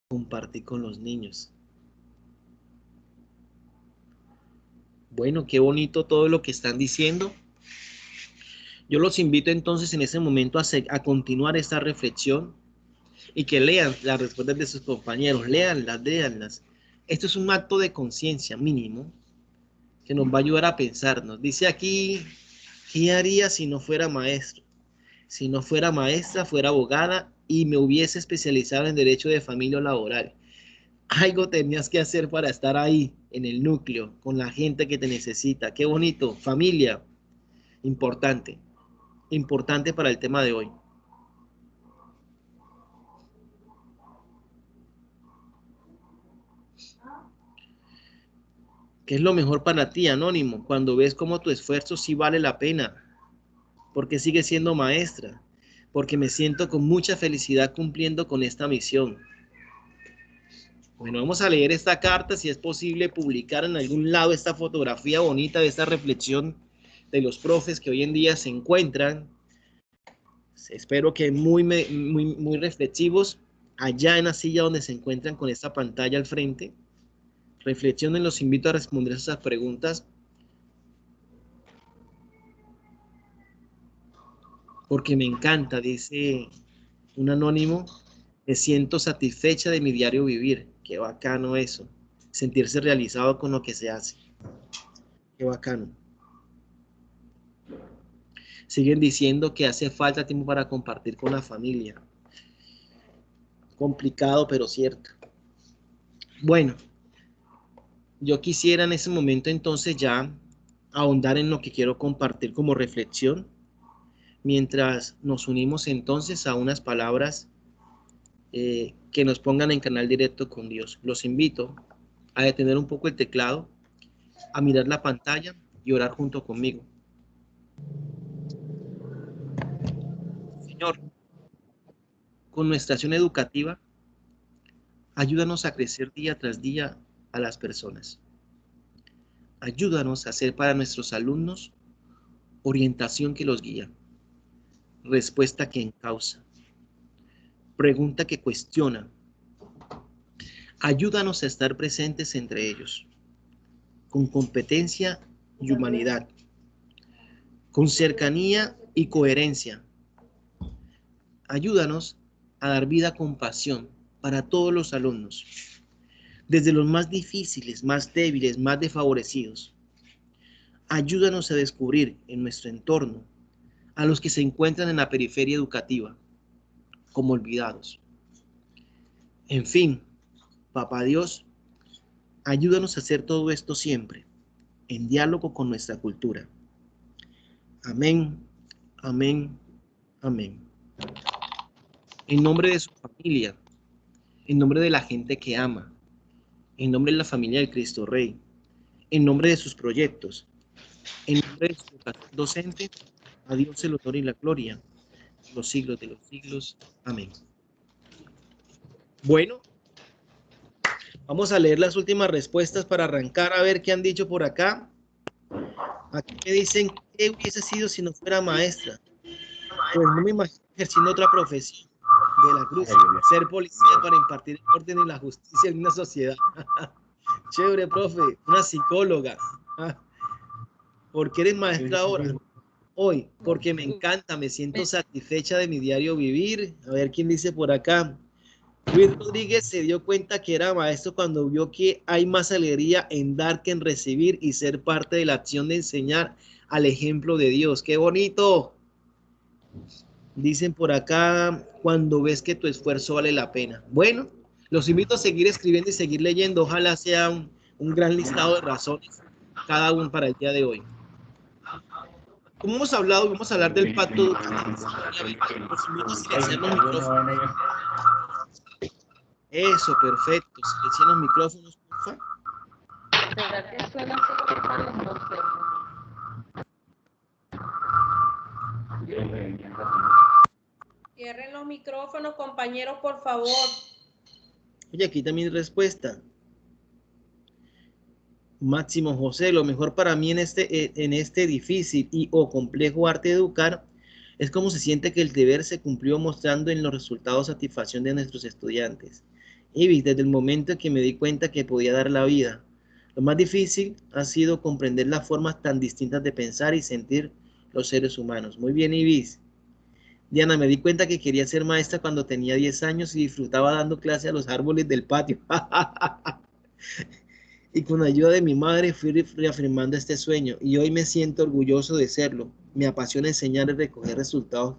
compartir con los niños. Bueno, qué bonito todo lo que están diciendo. Yo los invito entonces en ese momento a continuar esta reflexión y que lean las respuestas de sus compañeros, léanlas. Esto es un acto de conciencia mínimo que nos va a ayudar a pensar. Nos dice aquí, ¿qué haría si no fuera maestro? Si no fuera maestra, fuera abogada y me hubiese especializado en derecho de familia o laboral. Algo tenías que hacer para estar ahí, en el núcleo, con la gente que te necesita. Qué bonito. Familia, importante. Importante para el tema de hoy. ¿Qué es lo mejor para ti, Anónimo? Cuando ves cómo tu esfuerzo sí vale la pena. Porque sigues siendo maestra. Porque me siento con mucha felicidad cumpliendo con esta misión. Bueno, vamos a leer esta carta, si es posible publicar en algún lado esta fotografía bonita de esta reflexión de los profes que hoy en día se encuentran. Espero que muy reflexivos, allá en la silla donde se encuentran con esta pantalla al frente. Reflexionen, los invito a responder esas preguntas. Porque me encanta, dice un anónimo, me siento satisfecha de mi diario vivir. Qué bacano eso. Sentirse realizado con lo que se hace. Qué bacano. Siguen diciendo que hace falta tiempo para compartir con la familia. Complicado, pero cierto. Bueno, yo quisiera en ese momento entonces ya ahondar en lo que quiero compartir como reflexión, mientras nos unimos entonces a unas palabras que nos pongan en canal directo con Dios. Los invito a detener un poco el teclado, a mirar la pantalla y orar junto conmigo. Señor, con nuestra acción educativa, ayúdanos a crecer día tras día a las personas. Ayúdanos a ser para nuestros alumnos orientación que los guía, respuesta que encausa, pregunta que cuestiona. Ayúdanos a estar presentes entre ellos, con competencia y humanidad, con cercanía y coherencia. Ayúdanos a dar vida con pasión para todos los alumnos, desde los más difíciles, más débiles, más desfavorecidos. Ayúdanos a descubrir en nuestro entorno a los que se encuentran en la periferia educativa, como olvidados. En fin, Papá Dios, ayúdanos a hacer todo esto siempre, en diálogo con nuestra cultura. Amén, amén, amén. En nombre de su familia, en nombre de la gente que ama, en nombre de la familia del Cristo Rey, en nombre de sus proyectos, en nombre de su vocación docente, a Dios el honor y la gloria, los siglos de los siglos. Amén. Bueno, vamos a leer las últimas respuestas para arrancar a ver qué han dicho por acá. Aquí me dicen, ¿qué hubiese sido si no fuera maestra? Pues no me imagino ejerciendo otra profesión de la cruz, ser policía para impartir el orden y la justicia en una sociedad. Chévere, profe, una psicóloga. ¿Por qué eres maestra ahora? Hoy, porque me encanta, me siento satisfecha de mi diario vivir. A ver quién dice por acá. Luis Rodríguez se dio cuenta que era maestro cuando vio que hay más alegría en dar que en recibir y ser parte de la acción de enseñar al ejemplo de Dios. ¡Qué bonito! Dicen por acá, cuando ves que tu esfuerzo vale la pena. Bueno, los invito a seguir escribiendo y seguir leyendo. Ojalá sea un gran listado de razones, cada uno para el día de hoy. Como hemos hablado, vamos a hablar del pacto educativo. Los invito a silenciar los micrófonos. Eso, perfecto. Silenciar los micrófonos, por favor. ¿Será que suena así? No sé. Cierren los micrófonos, compañeros, por favor. Oye, aquí también respuesta. Máximo José, lo mejor para mí en este difícil y o complejo arte de educar es cómo se siente que el deber se cumplió mostrando en los resultados satisfacción de nuestros estudiantes Ibis, desde el momento en que me di cuenta que podía dar la vida. Lo más difícil ha sido comprender las formas tan distintas de pensar y sentir los seres humanos. Muy bien, Ibis. Diana, me di cuenta que quería ser maestra cuando tenía 10 años y disfrutaba dando clase a los árboles del patio. Y con ayuda de mi madre fui reafirmando este sueño y hoy me siento orgulloso de serlo. Me apasiona enseñar y recoger resultados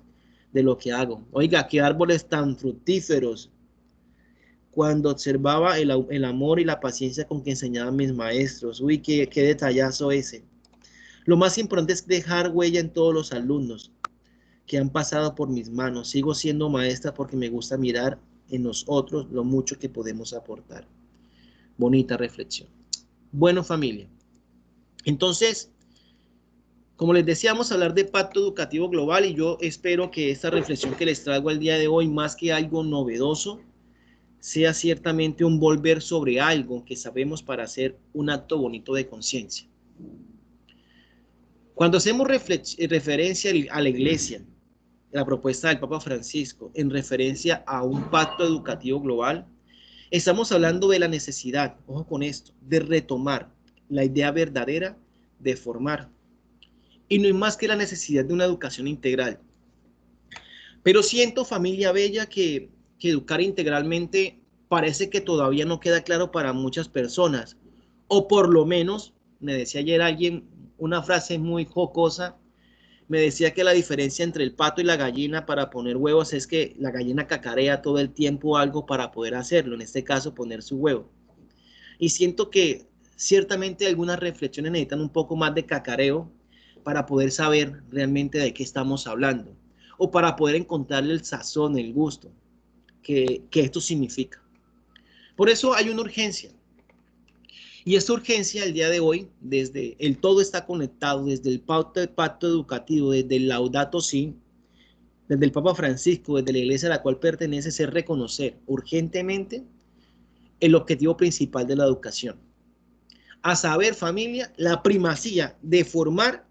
de lo que hago. Oiga, qué árboles tan fructíferos. Cuando observaba el amor y la paciencia con que enseñaban mis maestros. Uy, qué detallazo ese. Lo más importante es dejar huella en todos los alumnos que han pasado por mis manos. Sigo siendo maestra porque me gusta mirar en los otros lo mucho que podemos aportar. Bonita reflexión. Bueno, familia. Entonces, como les decíamos, hablar de pacto educativo global y yo espero que esta reflexión que les traigo el día de hoy, más que algo novedoso, sea ciertamente un volver sobre algo que sabemos para hacer un acto bonito de conciencia. Cuando hacemos referencia a la iglesia, la propuesta del Papa Francisco, en referencia a un pacto educativo global, estamos hablando de la necesidad, ojo con esto, de retomar la idea verdadera de formar. Y no es más que la necesidad de una educación integral. Pero siento, familia bella, que educar integralmente parece que todavía no queda claro para muchas personas. O por lo menos, me decía ayer alguien una frase muy jocosa, me decía que la diferencia entre el pato y la gallina para poner huevos es que la gallina cacarea todo el tiempo algo para poder hacerlo, en este caso poner su huevo. Y siento que ciertamente algunas reflexiones necesitan un poco más de cacareo para poder saber realmente de qué estamos hablando o para poder encontrarle el sazón, el gusto que esto significa. Por eso hay una urgencia. Y esta urgencia el día de hoy, desde el todo está conectado, desde el pacto educativo, desde el Laudato Si, desde el Papa Francisco, desde la iglesia a la cual pertenece, es reconocer urgentemente el objetivo principal de la educación. A saber, familia, la primacía de formar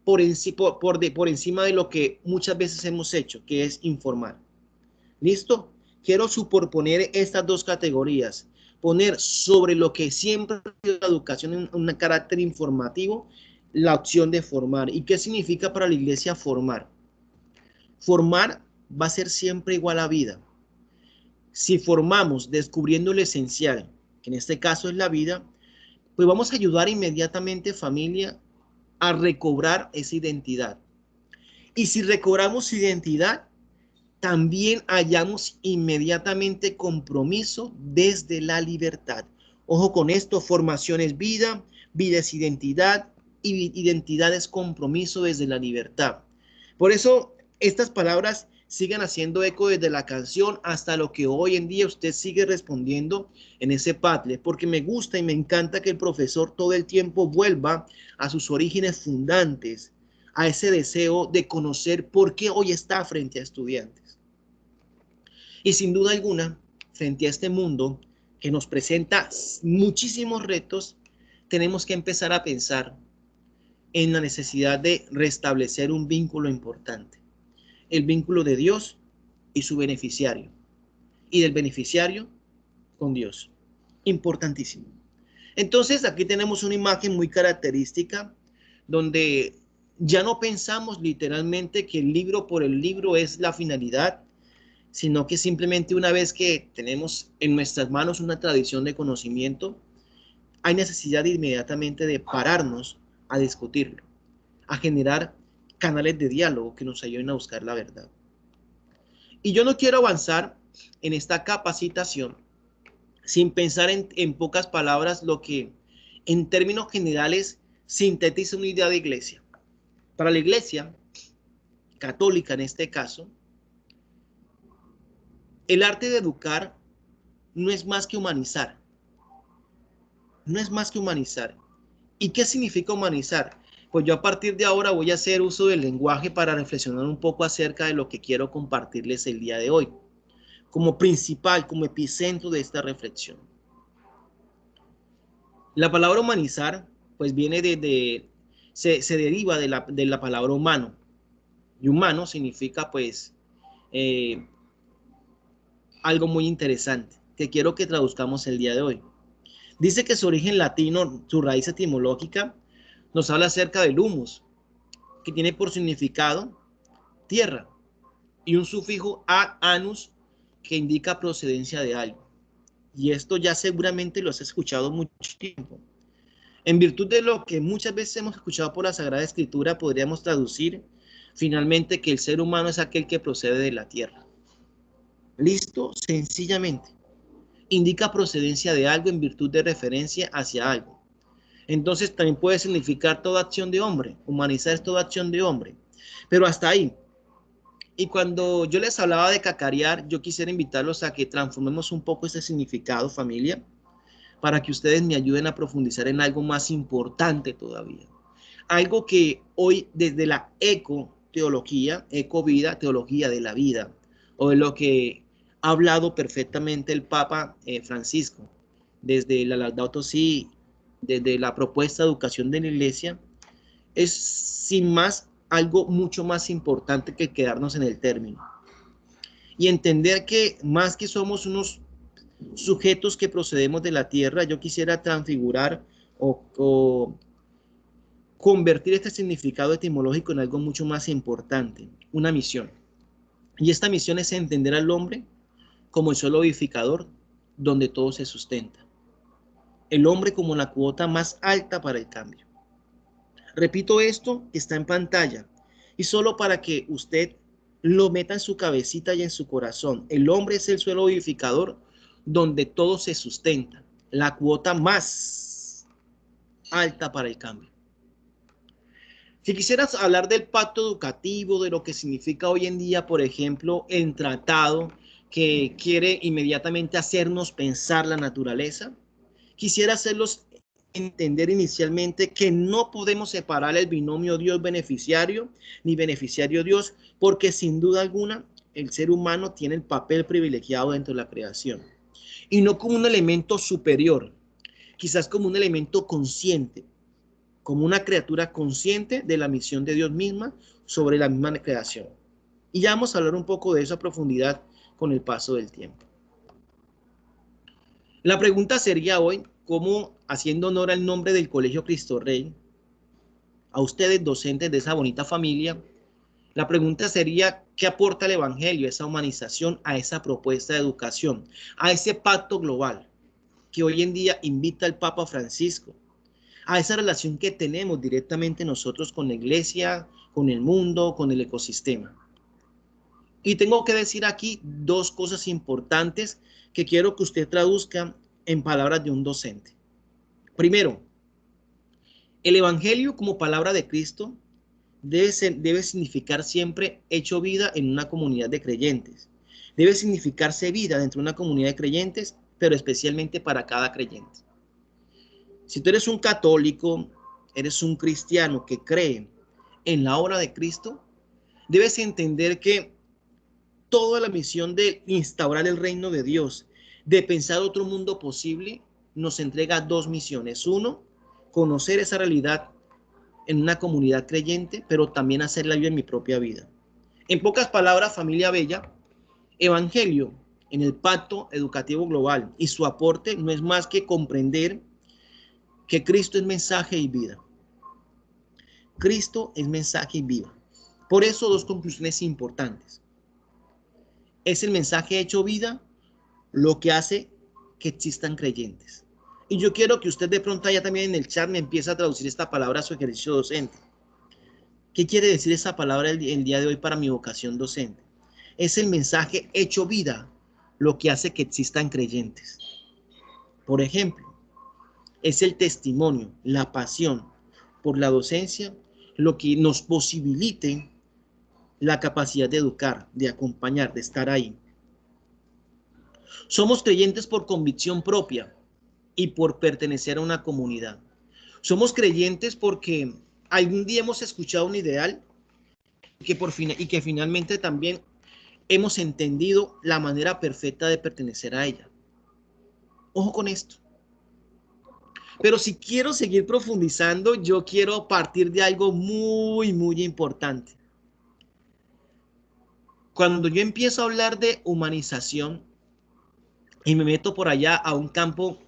por encima de lo que muchas veces hemos hecho, que es informar. ¿Listo? Quiero superponer estas dos categorías, poner sobre lo que siempre la educación en un carácter informativo, la opción de formar. ¿Y qué significa para la iglesia formar? Formar va a ser siempre igual a vida. Si formamos descubriendo lo esencial, que en este caso es la vida, pues vamos a ayudar inmediatamente, familia, a recobrar esa identidad. Y si recobramos identidad, también hallamos inmediatamente compromiso desde la libertad. Ojo con esto, formación es vida, vida es identidad y identidad es compromiso desde la libertad. Por eso estas palabras siguen haciendo eco desde la canción hasta lo que hoy en día usted sigue respondiendo en ese Padlet, porque me gusta y me encanta que el profesor todo el tiempo vuelva a sus orígenes fundantes, a ese deseo de conocer por qué hoy está frente a estudiantes. Y sin duda alguna, frente a este mundo que nos presenta muchísimos retos, tenemos que empezar a pensar en la necesidad de restablecer un vínculo importante, el vínculo de Dios y su beneficiario, y del beneficiario con Dios. Importantísimo. Entonces, aquí tenemos una imagen muy característica donde ya no pensamos literalmente que el libro por el libro es la finalidad, sino que simplemente una vez que tenemos en nuestras manos una tradición de conocimiento, hay necesidad inmediatamente de pararnos a discutirlo, a generar canales de diálogo que nos ayuden a buscar la verdad. Y yo no quiero avanzar en esta capacitación sin pensar en pocas palabras lo que en términos generales sintetiza una idea de iglesia. Para la iglesia católica en este caso, el arte de educar no es más que humanizar. No es más que humanizar. ¿Y qué significa humanizar? Pues yo a partir de ahora voy a hacer uso del lenguaje para reflexionar un poco acerca de lo que quiero compartirles el día de hoy, como principal, como epicentro de esta reflexión. La palabra humanizar, pues viene se deriva de la palabra humano. Y humano significa, pues, algo muy interesante. que quiero que traduzcamos el día de hoy. Dice que su origen latino, su raíz etimológica, nos habla acerca del humus, que tiene por significado tierra, y un sufijo anus, que indica procedencia de algo. Y esto ya seguramente lo has escuchado mucho tiempo. En virtud de lo que muchas veces hemos escuchado por la Sagrada Escritura, podríamos traducir finalmente que el ser humano es aquel que procede de la tierra. Listo, sencillamente. Indica procedencia de algo en virtud de referencia hacia algo. Entonces también puede significar toda acción de hombre. Humanizar es toda acción de hombre. Pero hasta ahí. Y cuando yo les hablaba de cacarear, yo quisiera invitarlos a que transformemos un poco este significado, familia, para que ustedes me ayuden a profundizar en algo más importante todavía. Algo que hoy desde la ecoteología, ecovida, teología de la vida, o de lo que ha hablado perfectamente el Papa Francisco, desde la Laudato Si, desde la propuesta de educación de la Iglesia, es sin más algo mucho más importante que quedarnos en el término. Y entender que más que somos unos sujetos que procedemos de la tierra, yo quisiera transfigurar o convertir este significado etimológico en algo mucho más importante, una misión. Y esta misión es entender al hombre como el suelo vivificador donde todo se sustenta. El hombre como la cuota más alta para el cambio. Repito esto que está en pantalla y solo para que usted lo meta en su cabecita y en su corazón. El hombre es el suelo vivificador donde todo se sustenta, la cuota más alta para el cambio. Si quisieras hablar del pacto educativo, de lo que significa hoy en día, por ejemplo, el tratado que quiere inmediatamente hacernos pensar la naturaleza, quisiera hacerlos entender inicialmente que no podemos separar el binomio Dios beneficiario ni beneficiario Dios, porque sin duda alguna el ser humano tiene el papel privilegiado dentro de la creación y no como un elemento superior, quizás como un elemento consciente, como una criatura consciente de la misión de Dios misma sobre la misma creación. Y ya vamos a hablar un poco de eso a profundidad con el paso del tiempo. La pregunta sería hoy, ¿cómo, haciendo honor al nombre del Colegio Cristo Rey, a ustedes docentes de esa bonita familia, la pregunta sería, ¿qué aporta el Evangelio, esa humanización, a esa propuesta de educación, a ese pacto global que hoy en día invita el Papa Francisco, a esa relación que tenemos directamente nosotros con la iglesia, con el mundo, con el ecosistema? Y tengo que decir aquí dos cosas importantes que quiero que usted traduzca en palabras de un docente. Primero, el Evangelio como palabra de Cristo debe significar siempre hecho vida en una comunidad de creyentes. Debe significarse vida dentro de una comunidad de creyentes, pero especialmente para cada creyente. Si tú eres un católico, eres un cristiano que cree en la obra de Cristo, debes entender que toda la misión de instaurar el reino de Dios, de pensar otro mundo posible, nos entrega dos misiones. Uno, conocer esa realidad en una comunidad creyente, pero también hacerla yo en mi propia vida. En pocas palabras, familia bella, Evangelio en el pacto educativo global y su aporte no es más que comprender que Cristo es mensaje y vida. Cristo es mensaje y vida. Por eso dos conclusiones importantes. Es el mensaje hecho vida lo que hace que existan creyentes. Y yo quiero que usted de pronto allá también en el chat me empiece a traducir esta palabra a su ejercicio docente. ¿Qué quiere decir esa palabra el día de hoy para mi vocación docente? Es el mensaje hecho vida lo que hace que existan creyentes. Por ejemplo, es el testimonio, la pasión por la docencia, lo que nos posibilite la capacidad de educar, de acompañar, de estar ahí. Somos creyentes por convicción propia y por pertenecer a una comunidad. Somos creyentes porque algún día hemos escuchado un ideal y que finalmente también hemos entendido la manera perfecta de pertenecer a ella. Ojo con esto. Pero si quiero seguir profundizando, yo quiero partir de algo muy, muy importante. Cuando yo empiezo a hablar de humanización, y me meto por allá a un campo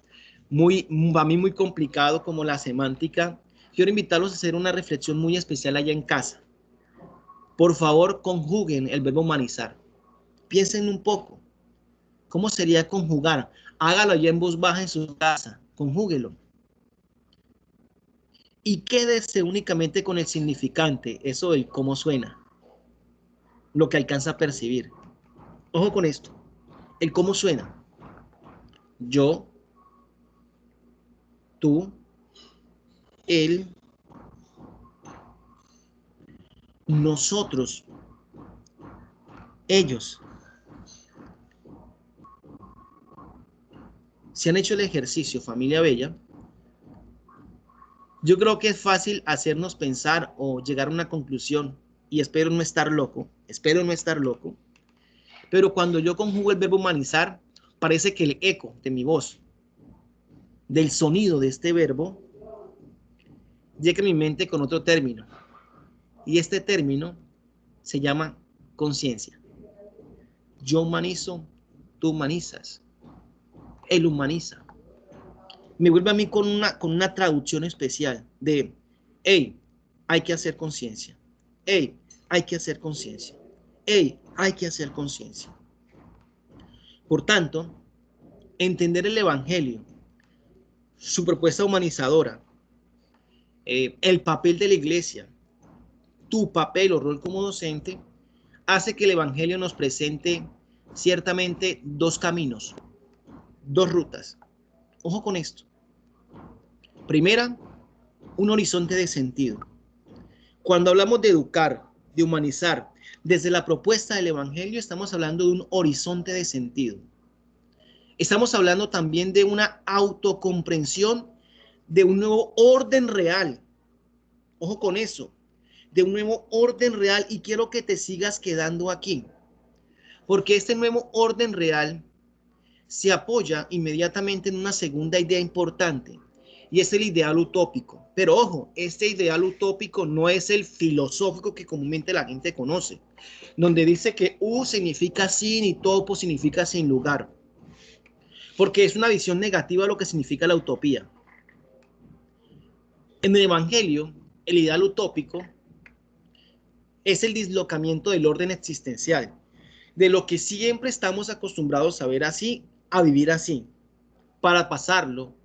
a mí muy complicado como la semántica, quiero invitarlos a hacer una reflexión muy especial allá en casa. Por favor, conjuguen el verbo humanizar. Piensen un poco. ¿Cómo sería conjugar? Hágalo allá en voz baja en su casa. Conjúguelo. Y quédese únicamente con el significante, eso del cómo suena, lo que alcanza a percibir. Ojo con esto. El cómo suena. Yo, tú, él, nosotros, ellos. Si han hecho el ejercicio, familia bella, yo creo que es fácil hacernos pensar o llegar a una conclusión, y espero no estar loco, pero cuando yo conjugo el verbo humanizar, parece que el eco de mi voz, del sonido de este verbo, llega a mi mente con otro término, y este término se llama conciencia. Yo humanizo, tú humanizas, él humaniza. Me vuelve a mí con una traducción especial de, hey, hay que hacer conciencia. Hey, hay que hacer conciencia. Hey, hay que hacer conciencia. Por tanto, entender el Evangelio, su propuesta humanizadora, el papel de la iglesia, tu papel o rol como docente, hace que el Evangelio nos presente ciertamente dos caminos, dos rutas. Ojo con esto. Primera, un horizonte de sentido. Cuando hablamos de educar, de humanizar, desde la propuesta del Evangelio, estamos hablando de un horizonte de sentido. Estamos hablando también de una autocomprensión, de un nuevo orden real. Ojo con eso, de un nuevo orden real, y quiero que te sigas quedando aquí, porque este nuevo orden real se apoya inmediatamente en una segunda idea importante, y es el ideal utópico. Pero ojo, este ideal utópico no es el filosófico que comúnmente la gente conoce, donde dice que U significa sin y topo significa sin lugar, porque es una visión negativa de lo que significa la utopía. En el Evangelio, el ideal utópico es el dislocamiento del orden existencial, de lo que siempre estamos acostumbrados a ver así, a vivir así, para pasarlo,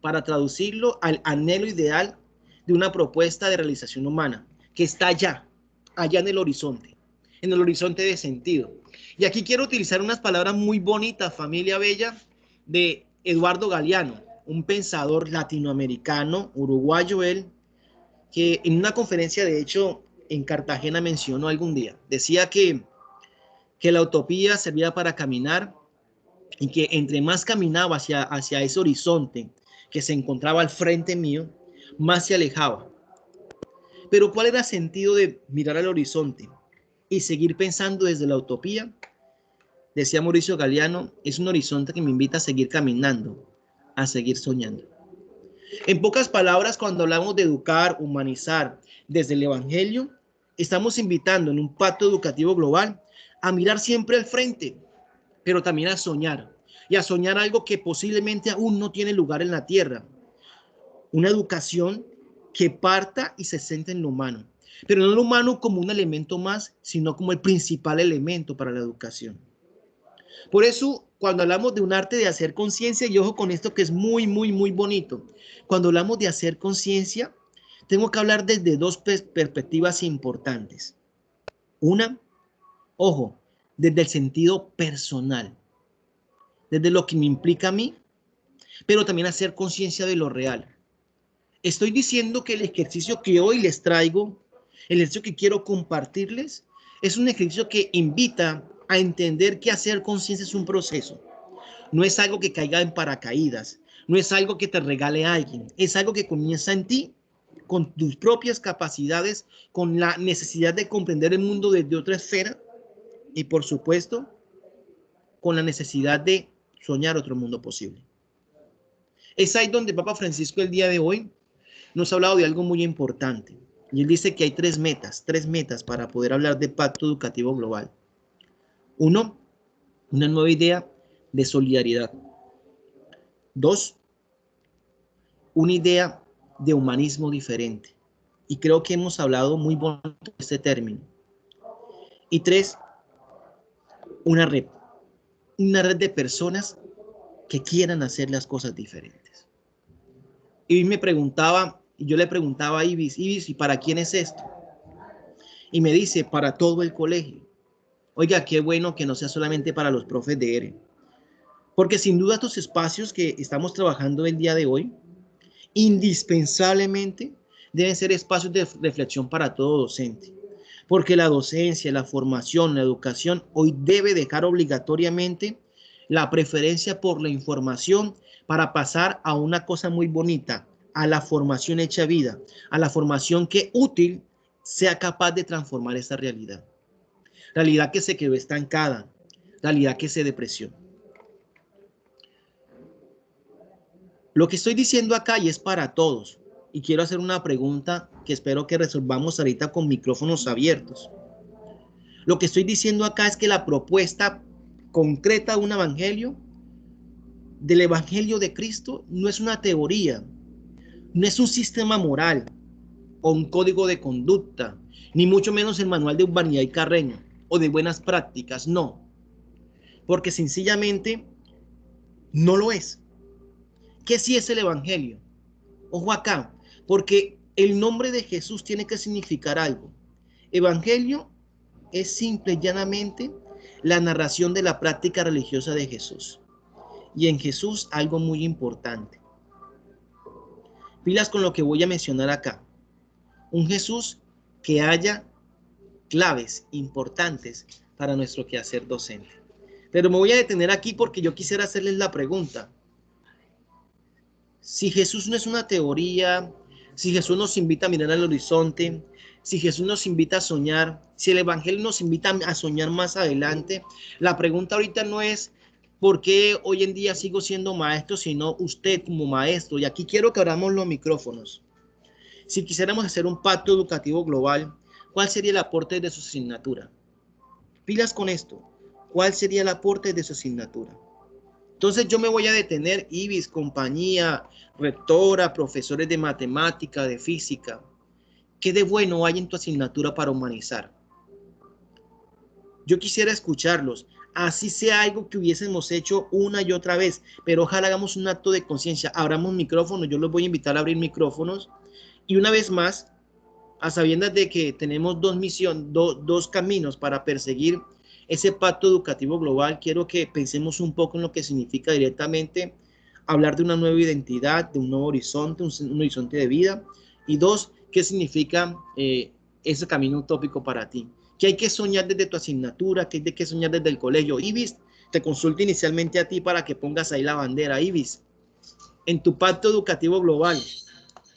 para traducirlo al anhelo ideal de una propuesta de realización humana, que está allá en el horizonte de sentido. Y aquí quiero utilizar unas palabras muy bonitas, familia bella, de Eduardo Galeano, un pensador latinoamericano, uruguayo él, que en una conferencia, de hecho, en Cartagena mencionó algún día, decía que la utopía servía para caminar, y que entre más caminaba hacia ese horizonte que se encontraba al frente mío, más se alejaba. Pero ¿cuál era el sentido de mirar al horizonte y seguir pensando desde la utopía? Decía Mauricio Galeano, es un horizonte que me invita a seguir caminando, a seguir soñando. En pocas palabras, cuando hablamos de educar, humanizar desde el Evangelio, estamos invitando en un pacto educativo global a mirar siempre al frente, pero también a soñar, y a soñar algo que posiblemente aún no tiene lugar en la tierra. Una educación que parta y se centra en lo humano, pero no lo humano como un elemento más, sino como el principal elemento para la educación. Por eso, cuando hablamos de un arte de hacer conciencia, y ojo con esto que es muy, muy, muy bonito, cuando hablamos de hacer conciencia, tengo que hablar desde dos perspectivas importantes. Una, ojo, desde el sentido personal, desde lo que me implica a mí, pero también hacer conciencia de lo real. Estoy diciendo que el ejercicio que hoy les traigo, el ejercicio que quiero compartirles, es un ejercicio que invita a entender que hacer conciencia es un proceso. No es algo que caiga en paracaídas, no es algo que te regale a alguien, es algo que comienza en ti, con tus propias capacidades, con la necesidad de comprender el mundo desde otra esfera y, por supuesto, con la necesidad de soñar otro mundo posible. Es ahí donde Papa Francisco el día de hoy nos ha hablado de algo muy importante. Y él dice que hay tres metas para poder hablar de pacto educativo global. Uno, una nueva idea de solidaridad. 2, una idea de humanismo diferente. Y creo que hemos hablado muy bonito de este término. Y 3, una red de personas que quieran hacer las cosas diferentes. Y me preguntaba, yo le preguntaba a Ibis, ¿y para quién es esto? Y me dice, para todo el colegio. Oiga, qué bueno que no sea solamente para los profes de ERE. Porque sin duda estos espacios que estamos trabajando el día de hoy, indispensablemente deben ser espacios de reflexión para todo docente. Porque la docencia, la formación, la educación hoy debe dejar obligatoriamente la preferencia por la información para pasar a una cosa muy bonita, a la formación hecha vida, a la formación que útil sea capaz de transformar esta realidad. Realidad que se quedó estancada, realidad que se depreció. Lo que estoy diciendo acá y es para todos, y quiero hacer una pregunta que espero que resolvamos ahorita con micrófonos abiertos. Lo que estoy diciendo acá es que la propuesta concreta de un evangelio, del evangelio de Cristo, no es una teoría, no es un sistema moral o un código de conducta, ni mucho menos el manual de urbanidad y Carreño o de buenas prácticas, no, porque sencillamente no lo es. ¿Qué sí es el evangelio? Ojo acá, porque el nombre de Jesús tiene que significar algo. Evangelio es simple y llanamente la narración de la práctica religiosa de Jesús. Y en Jesús algo muy importante. Pilas con lo que voy a mencionar acá. Un Jesús que haya claves importantes para nuestro quehacer docente. Pero me voy a detener aquí porque yo quisiera hacerles la pregunta. Si Jesús no es una teoría, si Jesús nos invita a mirar al horizonte, si Jesús nos invita a soñar, si el evangelio nos invita a soñar más adelante, la pregunta ahorita no es por qué hoy en día sigo siendo maestro, sino usted como maestro. Y aquí quiero que abramos los micrófonos. Si quisiéramos hacer un pacto educativo global, ¿cuál sería el aporte de su asignatura? Pilas con esto. ¿Cuál sería el aporte de su asignatura? Entonces yo me voy a detener, Ibis, compañía, rectora, profesores de matemática, de física. ¿Qué de bueno hay en tu asignatura para humanizar? Yo quisiera escucharlos, así sea algo que hubiésemos hecho una y otra vez, pero ojalá hagamos un acto de conciencia, abramos micrófonos, yo los voy a invitar a abrir micrófonos, y una vez más, a sabiendas de que tenemos dos caminos para perseguir ese pacto educativo global, quiero que pensemos un poco en lo que significa directamente hablar de una nueva identidad, de un nuevo horizonte, un horizonte de vida, y 2, qué significa ese camino utópico para ti. ¿Qué hay que soñar desde tu asignatura? ¿Qué hay que soñar desde el colegio? Ibis, te consulto inicialmente a ti para que pongas ahí la bandera. Ibis, en tu pacto educativo global,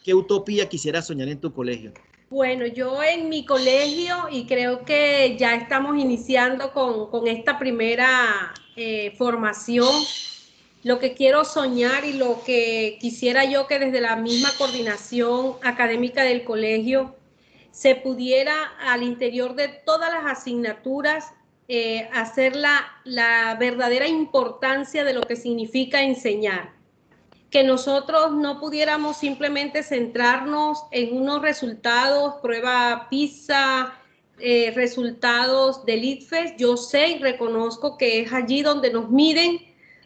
¿qué utopía quisieras soñar en tu colegio? Bueno, yo en mi colegio, y creo que ya estamos iniciando con esta primera formación, lo que quiero soñar y lo que quisiera yo que desde la misma coordinación académica del colegio se pudiera al interior de todas las asignaturas hacer la verdadera importancia de lo que significa enseñar. Que nosotros no pudiéramos simplemente centrarnos en unos resultados, prueba PISA, resultados del ITFES. Yo sé y reconozco que es allí donde nos miden,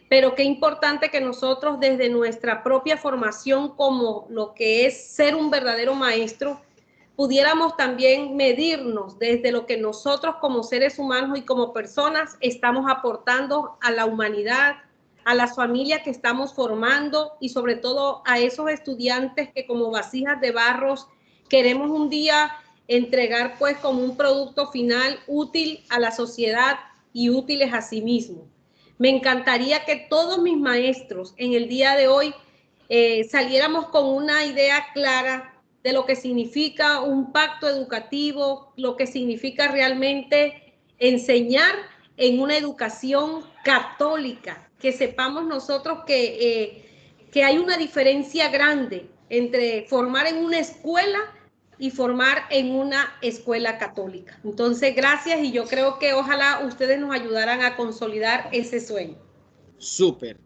pero qué importante que nosotros desde nuestra propia formación como lo que es ser un verdadero maestro, pudiéramos también medirnos desde lo que nosotros como seres humanos y como personas estamos aportando a la humanidad, a las familias que estamos formando y sobre todo a esos estudiantes que como vasijas de barros queremos un día entregar pues como un producto final útil a la sociedad y útiles a sí mismos. Me encantaría que todos mis maestros en el día de hoy saliéramos con una idea clara de lo que significa un pacto educativo, lo que significa realmente enseñar en una educación católica, que sepamos nosotros que hay una diferencia grande entre formar en una escuela y formar en una escuela católica. Entonces, gracias y yo creo que ojalá ustedes nos ayudaran a consolidar ese sueño. Súper.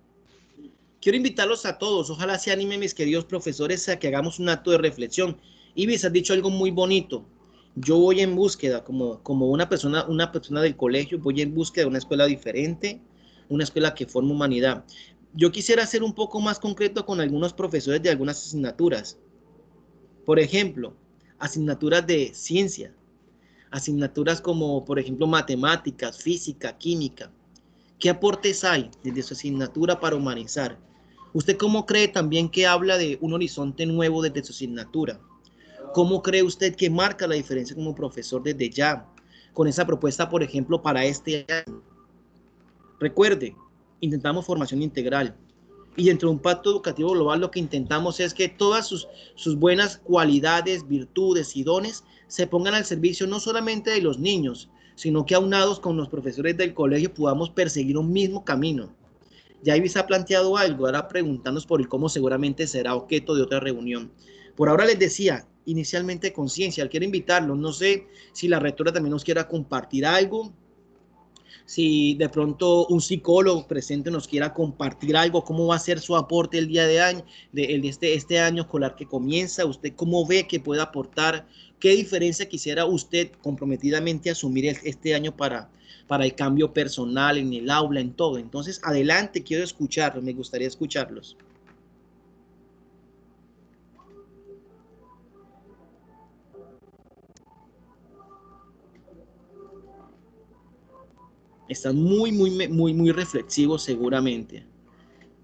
Quiero invitarlos a todos, ojalá se animen mis queridos profesores a que hagamos un acto de reflexión. Ibis, has dicho algo muy bonito. Yo voy en búsqueda, como una persona del colegio, voy en búsqueda de una escuela diferente, una escuela que forme humanidad. Yo quisiera ser un poco más concreto con algunos profesores de algunas asignaturas. Por ejemplo, asignaturas de ciencia, asignaturas como, por ejemplo, matemáticas, física, química. ¿Qué aportes hay desde su asignatura para humanizar? ¿Usted cómo cree también que habla de un horizonte nuevo desde su asignatura? ¿Cómo cree usted que marca la diferencia como profesor desde ya? Con esa propuesta, por ejemplo, para este año. Recuerde, intentamos formación integral. Y dentro de un pacto educativo global lo que intentamos es que todas sus buenas cualidades, virtudes y dones se pongan al servicio no solamente de los niños, sino que aunados con los profesores del colegio podamos perseguir un mismo camino. Ya Ibis ha planteado algo, ahora preguntarnos por el cómo seguramente será objeto de otra reunión. Por ahora les decía, inicialmente conciencia, quiero invitarlos, no sé si la rectora también nos quiera compartir algo, si de pronto un psicólogo presente nos quiera compartir algo, cómo va a ser su aporte el día de año, este año escolar que comienza, usted cómo ve que puede aportar, qué diferencia quisiera usted comprometidamente asumir este año para el cambio personal, en el aula, en todo. Entonces, adelante, quiero escucharlos, me gustaría escucharlos. Están muy reflexivos seguramente.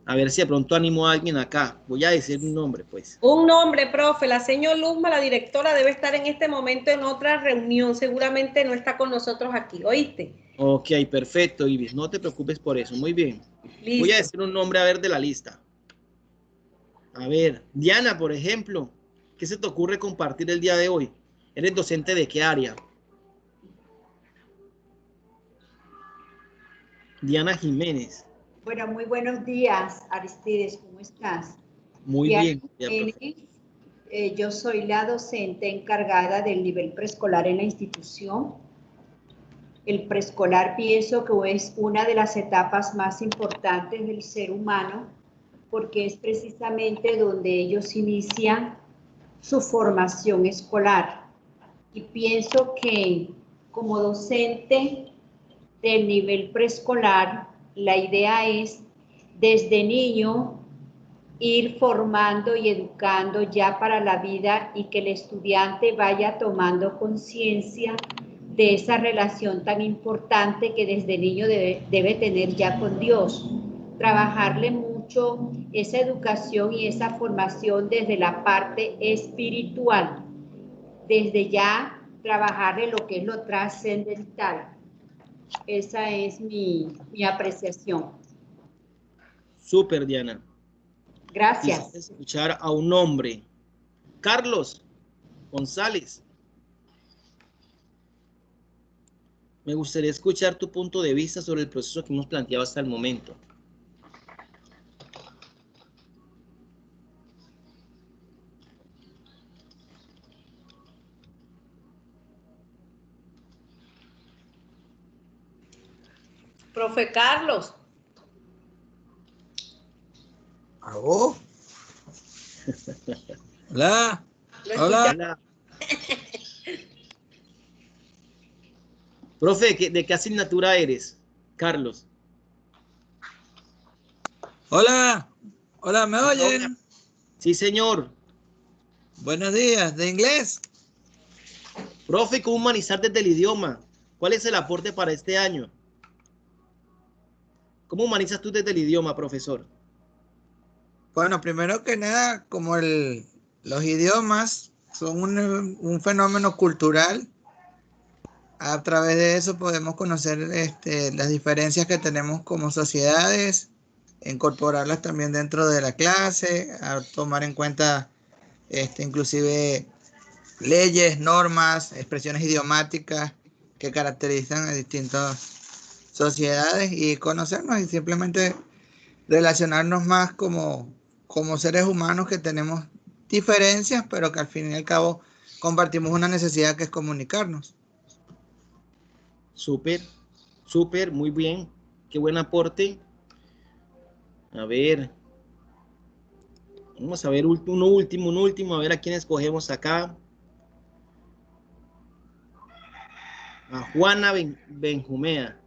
A ver si de pronto animo a alguien acá. Voy a decir un nombre, pues. Un nombre, profe. La señora Luzma, la directora, debe estar en este momento en otra reunión. Seguramente no está con nosotros aquí, ¿oíste? Ok, perfecto, Ibis. No te preocupes por eso. Muy bien. Voy a Listo. decir un nombre a ver de la lista. A ver, Diana, por ejemplo. ¿Qué se te ocurre compartir el día de hoy? ¿Eres docente de qué área? Diana Jiménez. Bueno, muy buenos días, Aristides, ¿cómo estás? Muy Diana bien, Jiménez, profe. yo soy la docente encargada del nivel preescolar en la institución. El preescolar pienso que es una de las etapas más importantes del ser humano porque es precisamente donde ellos inician su formación escolar. Y pienso que como docente del nivel preescolar, la idea es desde niño ir formando y educando ya para la vida y que el estudiante vaya tomando conciencia de esa relación tan importante que desde niño debe tener ya con Dios. Trabajarle mucho esa educación y esa formación desde la parte espiritual, desde ya trabajarle lo que es lo trascendental. Esa es mi apreciación. Súper, Diana. Gracias. Quisiera escuchar a un hombre. Carlos González. Me gustaría escuchar tu punto de vista sobre el proceso que hemos planteado hasta el momento. Profe Carlos. ¿Aló? Hola. Hola. Profe, ¿de qué asignatura eres, Carlos? Hola. Hola, ¿me oyen? Sí, señor. Buenos días. ¿De inglés? Profe, ¿cómo humanizar desde el idioma? ¿Cuál es el aporte para este año? ¿Cómo humanizas tú desde el idioma, profesor? Bueno, primero que nada, como los idiomas son un fenómeno cultural, a través de eso podemos conocer las diferencias que tenemos como sociedades, incorporarlas también dentro de la clase, a tomar en cuenta inclusive leyes, normas, expresiones idiomáticas que caracterizan a distintas sociedades y conocernos y simplemente relacionarnos más como seres humanos que tenemos diferencias, pero que al fin y al cabo compartimos una necesidad que es comunicarnos. Súper, súper, muy bien. Qué buen aporte. A ver. Vamos a ver uno último, a ver a quién escogemos acá. A Juana Benjumea.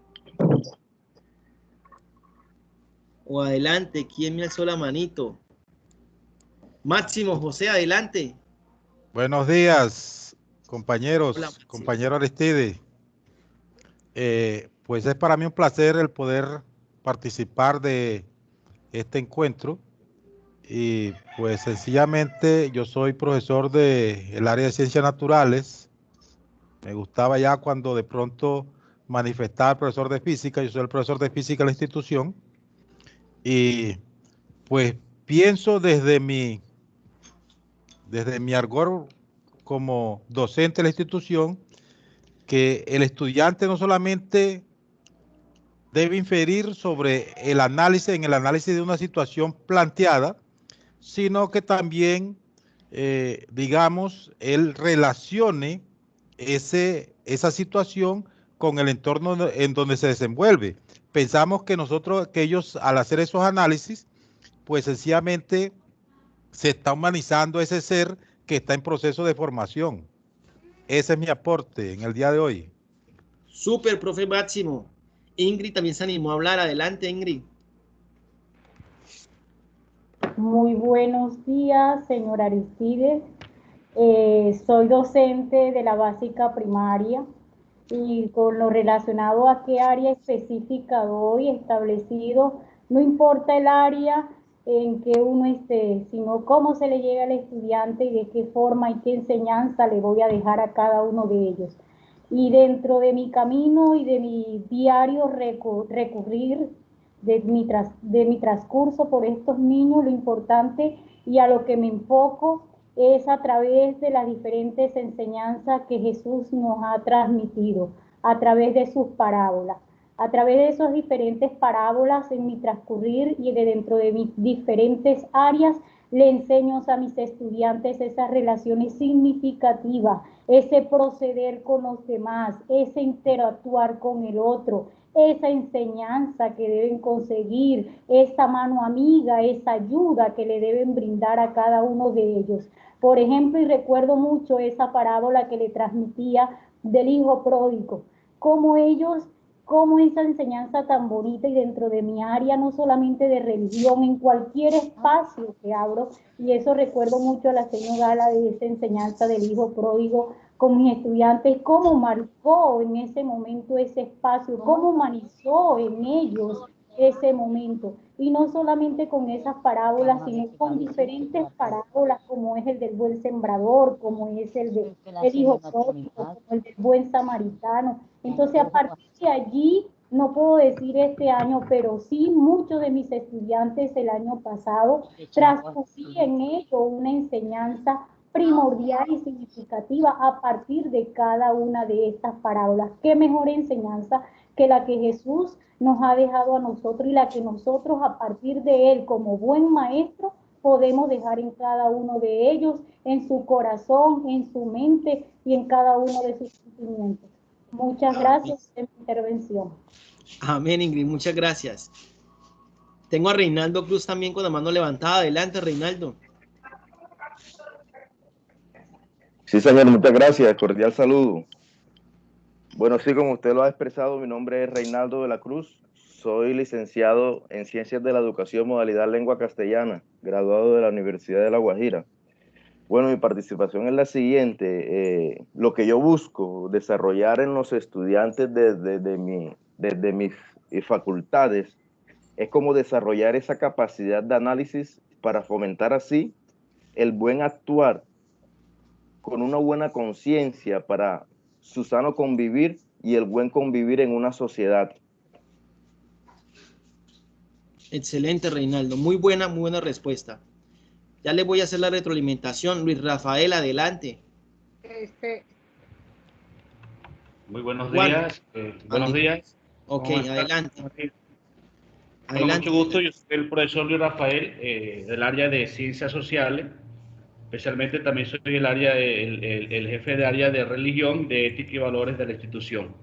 O adelante, ¿quién me alzó la manito? Máximo José, adelante. Buenos días, compañeros, Hola, Máximo. compañero Aristide. Pues es para mí un placer el poder participar de este encuentro y pues sencillamente yo soy profesor del área de ciencias naturales. Me gustaba ya cuando de pronto manifestaba el profesor de física. Yo soy el profesor de física de la institución y pues pienso desde mi argor como docente de la institución que el estudiante no solamente debe inferir sobre el análisis, en el análisis de una situación planteada, sino que también, digamos, él relacione esa situación con el entorno en donde se desenvuelve. Pensamos que que ellos al hacer esos análisis, pues sencillamente se está humanizando ese ser que está en proceso de formación. Ese es mi aporte en el día de hoy. Súper, profe Máximo. Ingrid también se animó a hablar. Adelante, Ingrid. Muy buenos días, señor Aristides. Soy docente de la básica primaria y con lo relacionado a qué área específica doy establecido, no importa el área en que uno esté, sino cómo se le llega al estudiante y de qué forma y qué enseñanza le voy a dejar a cada uno de ellos. Y dentro de mi camino y de mi diario recurrir de mi transcurso por estos niños, lo importante y a lo que me enfoco es a través de las diferentes enseñanzas que Jesús nos ha transmitido, a través de sus parábolas. A través de esas diferentes parábolas en mi transcurrir y de dentro de mis diferentes áreas, le enseño a mis estudiantes esas relaciones significativas, ese proceder con los demás, ese interactuar con el otro, esa enseñanza que deben conseguir, esa mano amiga, esa ayuda que le deben brindar a cada uno de ellos. Por ejemplo, y recuerdo mucho esa parábola que le transmitía del hijo pródigo, cómo esa enseñanza tan bonita y dentro de mi área, no solamente de religión, en cualquier espacio que abro, y eso recuerdo mucho a la señora Gala de esa enseñanza del hijo pródigo con mis estudiantes, cómo marcó en ese momento ese espacio, cómo humanizó en ellos ese momento, y no solamente con esas parábolas, sino con diferentes parábolas, como es el del buen sembrador, como es el del hijo pródigo, como el del buen samaritano. Entonces, a partir de allí, no puedo decir este año, pero sí muchos de mis estudiantes el año pasado transcurrí en ello una enseñanza primordial y significativa a partir de cada una de estas parábolas. ¿Qué mejor enseñanza que la que Jesús nos ha dejado a nosotros y la que nosotros a partir de él como buen maestro podemos dejar en cada uno de ellos, en su corazón, en su mente y en cada uno de sus sentimientos? Muchas gracias por mi intervención. Amén, Ingrid, muchas gracias. Tengo a Reinaldo Cruz también con la mano levantada. Adelante, Reinaldo. Sí, señor, muchas gracias. Cordial saludo. Bueno, sí, como usted lo ha expresado, mi nombre es Reinaldo de la Cruz. Soy licenciado en Ciencias de la Educación, modalidad Lengua Castellana, graduado de la Universidad de La Guajira. Bueno, mi participación es la siguiente. Lo que yo busco desarrollar en los estudiantes desde mis facultades es como desarrollar esa capacidad de análisis para fomentar así el buen actuar con una buena conciencia para su sano convivir y el buen convivir en una sociedad. Excelente, Reinaldo. Muy buena respuesta. Ya le voy a hacer la retroalimentación. Luis Rafael, adelante. Muy buenos Juan. días. Buenos días. Ok, adelante. Bueno, mucho gusto. Yo soy el profesor Luis Rafael del área de Ciencias Sociales. Especialmente también soy el jefe de área de religión, de ética y valores de la institución.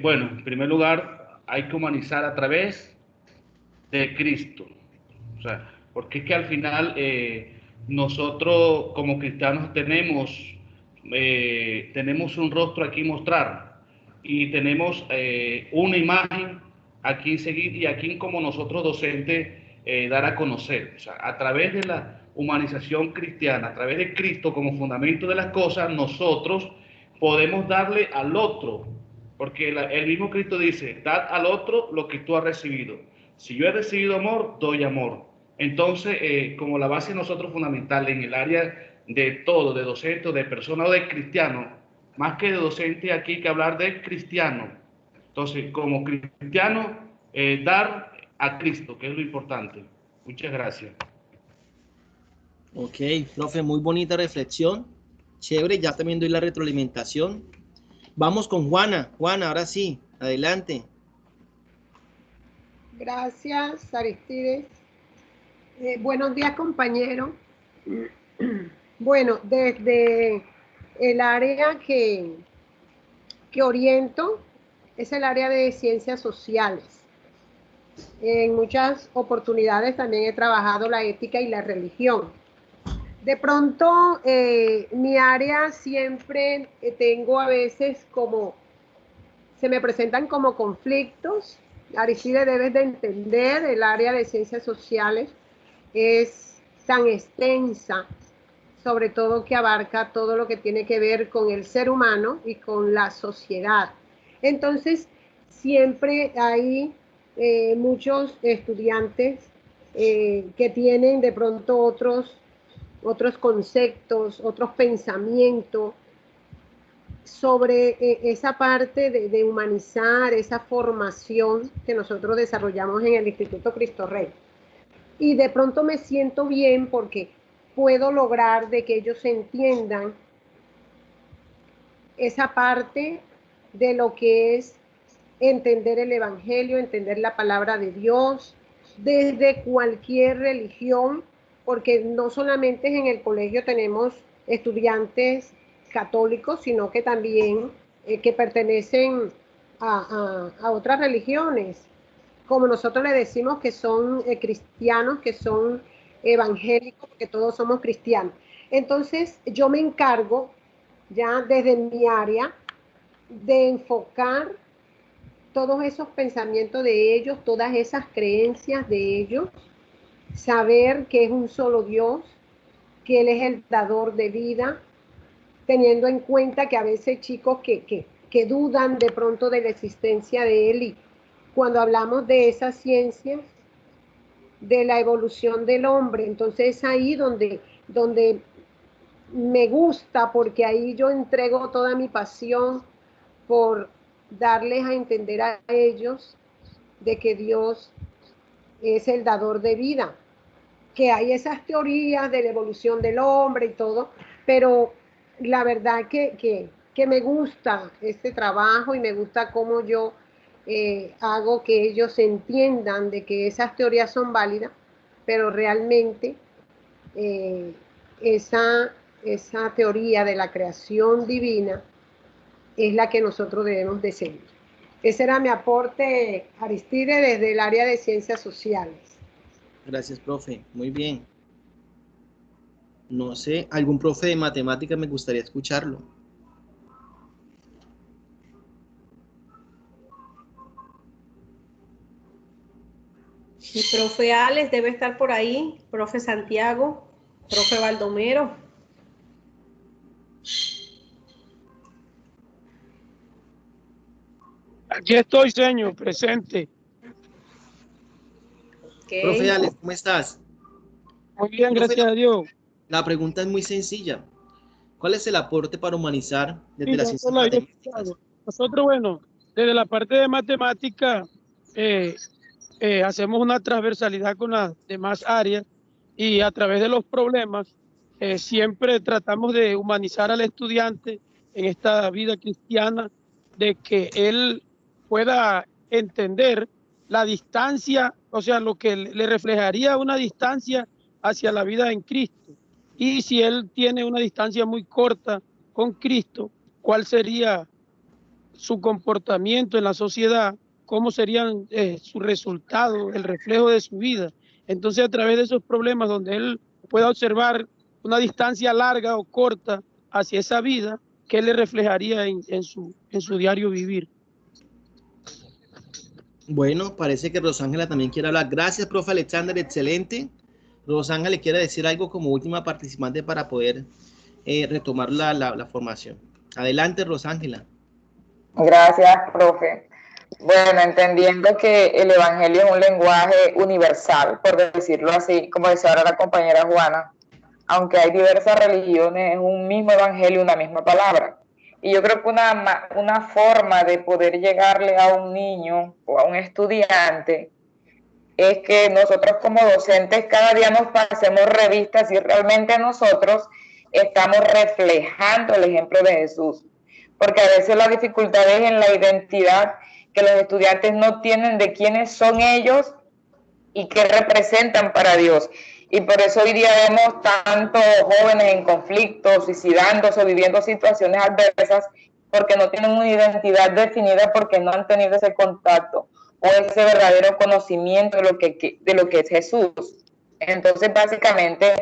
Bueno, en primer lugar, hay que humanizar a través de Cristo. O sea, porque es que al final nosotros como cristianos tenemos un rostro aquí mostrar y tenemos una imagen aquí seguir y aquí como nosotros docentes dar a conocer. O sea, a través de la humanización cristiana, a través de Cristo como fundamento de las cosas, nosotros podemos darle al otro, porque el mismo Cristo dice, dad al otro lo que tú has recibido. Si yo he recibido amor, doy amor. Entonces, como la base de nosotros fundamental en el área de todo, de docente, de persona o de cristiano, más que de docente aquí hay que hablar de cristiano. Entonces, como cristiano, dar a Cristo, que es lo importante. Muchas gracias. Ok, profe, muy bonita reflexión. Chévere, ya también doy la retroalimentación. Vamos con Juana. Juana, ahora sí, adelante. Gracias, Aristides. Buenos días, compañero. Bueno, desde el área que oriento, es el área de ciencias sociales. En muchas oportunidades también he trabajado la ética y la religión. De pronto, mi área siempre tengo a veces como, se me presentan como conflictos. Aristide, debes de entender, el área de ciencias sociales es tan extensa, sobre todo que abarca todo lo que tiene que ver con el ser humano y con la sociedad. Entonces, siempre hay muchos estudiantes que tienen de pronto otros conceptos, otros pensamientos sobre esa parte de humanizar, esa formación que nosotros desarrollamos en el Instituto Cristo Rey. Y de pronto me siento bien porque puedo lograr de que ellos entiendan esa parte de lo que es entender el Evangelio, entender la palabra de Dios, desde cualquier religión, porque no solamente en el colegio tenemos estudiantes católicos, sino que también que pertenecen a otras religiones, como nosotros le decimos que son cristianos, que son evangélicos, porque todos somos cristianos. Entonces yo me encargo ya desde mi área de enfocar todos esos pensamientos de ellos, todas esas creencias de ellos, saber que es un solo Dios, que Él es el dador de vida, teniendo en cuenta que a veces chicos que dudan de pronto de la existencia de Él, y cuando hablamos de esas ciencias, de la evolución del hombre, entonces es ahí donde me gusta, porque ahí yo entrego toda mi pasión por darles a entender a ellos de que Dios es el dador de vida, que hay esas teorías de la evolución del hombre y todo, pero la verdad que me gusta este trabajo y me gusta cómo yo hago que ellos entiendan de que esas teorías son válidas, pero realmente esa teoría de la creación divina es la que nosotros debemos de seguir. Ese era mi aporte, Aristide, desde el área de ciencias sociales. Gracias, profe. Muy bien. No sé, algún profe de matemáticas me gustaría escucharlo. El profe Alex debe estar por ahí, profe Santiago, profe Baldomero. Aquí estoy, señor, presente. Okay. Profe Alex, ¿cómo estás? Muy bien, Profe, gracias a Dios. La pregunta es muy sencilla. ¿Cuál es el aporte para humanizar desde Sí, las ciencias matemáticas? Nosotros, bueno, desde la parte de matemática hacemos una transversalidad con las demás áreas y a través de los problemas siempre tratamos de humanizar al estudiante en esta vida cristiana, de que él pueda entender la distancia, o sea, lo que le reflejaría una distancia hacia la vida en Cristo. Y si él tiene una distancia muy corta con Cristo, ¿cuál sería su comportamiento en la sociedad? cómo serían sus resultados, el reflejo de su vida. Entonces, a través de esos problemas donde él pueda observar una distancia larga o corta hacia esa vida, ¿qué le reflejaría en su diario vivir? Bueno, parece que Rosángela también quiere hablar. Gracias, profe Alexander, excelente. Rosángela le quiere decir algo como última participante para poder retomar la formación. Adelante, Rosángela. Gracias, profe. Bueno, entendiendo que el Evangelio es un lenguaje universal, por decirlo así, como decía ahora la compañera Juana, aunque hay diversas religiones, es un mismo Evangelio, una misma palabra. Y yo creo que una forma de poder llegarle a un niño o a un estudiante es que nosotros como docentes cada día nos pasemos revistas y realmente nosotros estamos reflejando el ejemplo de Jesús. Porque a veces la dificultad es en la identidad que los estudiantes no tienen de quiénes son ellos y qué representan para Dios. Y por eso hoy día vemos tantos jóvenes en conflictos, suicidándose, viviendo situaciones adversas, porque no tienen una identidad definida, porque no han tenido ese contacto o ese verdadero conocimiento de lo que es Jesús. Entonces, básicamente,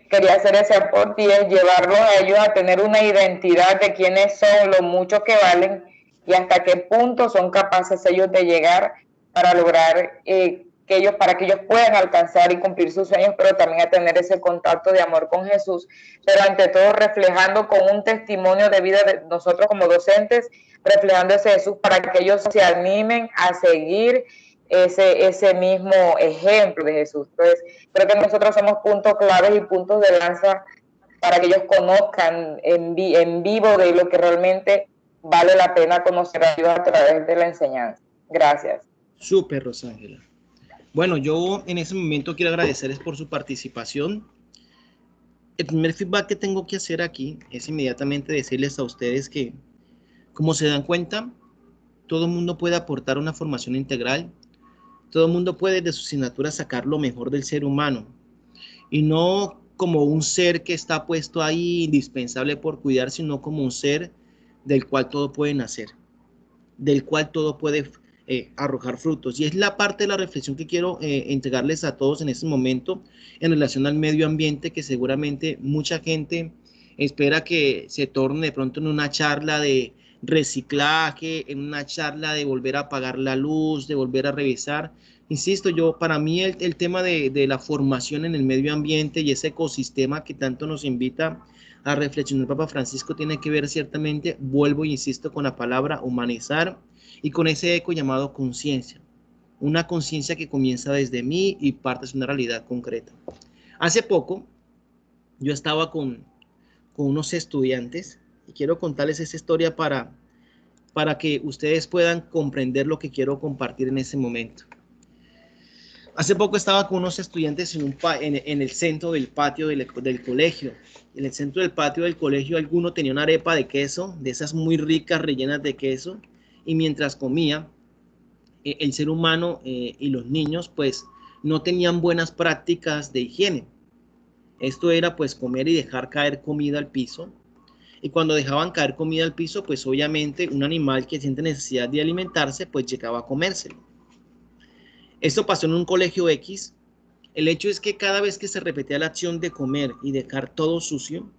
quería hacer ese aporte y es llevarlos a ellos a tener una identidad de quiénes son, lo mucho que valen y hasta qué punto son capaces ellos de llegar para lograr para que ellos puedan alcanzar y cumplir sus sueños, pero también a tener ese contacto de amor con Jesús, pero ante todo reflejando con un testimonio de vida de nosotros como docentes, reflejando ese Jesús para que ellos se animen a seguir ese mismo ejemplo de Jesús. Entonces, creo que nosotros somos puntos claves y puntos de lanza para que ellos conozcan en vivo de lo que realmente vale la pena conocer a Dios a través de la enseñanza. Gracias. Súper, Rosángela. Bueno, yo en ese momento quiero agradecerles por su participación. El primer feedback que tengo que hacer aquí es inmediatamente decirles a ustedes que, como se dan cuenta, todo el mundo puede aportar una formación integral. Todo el mundo puede de su asignatura sacar lo mejor del ser humano y no como un ser que está puesto ahí indispensable por cuidar, sino como un ser del cual todo puede nacer, del cual todo puede arrojar frutos. Y es la parte de la reflexión que quiero entregarles a todos en este momento en relación al medio ambiente, que seguramente mucha gente espera que se torne de pronto en una charla de reciclaje, en una charla de volver a apagar la luz, de volver a revisar. Insisto, para mí el tema de la formación en el medio ambiente y ese ecosistema que tanto nos invita a reflexionar el Papa Francisco tiene que ver ciertamente, vuelvo e insisto, con la palabra humanizar y con ese eco llamado conciencia. Una conciencia que comienza desde mí y parte de una realidad concreta. Hace poco yo estaba con unos estudiantes y quiero contarles esa historia para que ustedes puedan comprender lo que quiero compartir en ese momento. Hace poco estaba con unos estudiantes en el centro del patio del colegio. En el centro del patio del colegio alguno tenía una arepa de queso, de esas muy ricas rellenas de queso, y mientras comía, el ser humano y los niños pues no tenían buenas prácticas de higiene. Esto era pues comer y dejar caer comida al piso. Y cuando dejaban caer comida al piso, pues obviamente un animal que siente necesidad de alimentarse, pues llegaba a comérselo. Esto pasó en un colegio X. El hecho es que cada vez que se repetía la acción de comer y dejar todo sucio,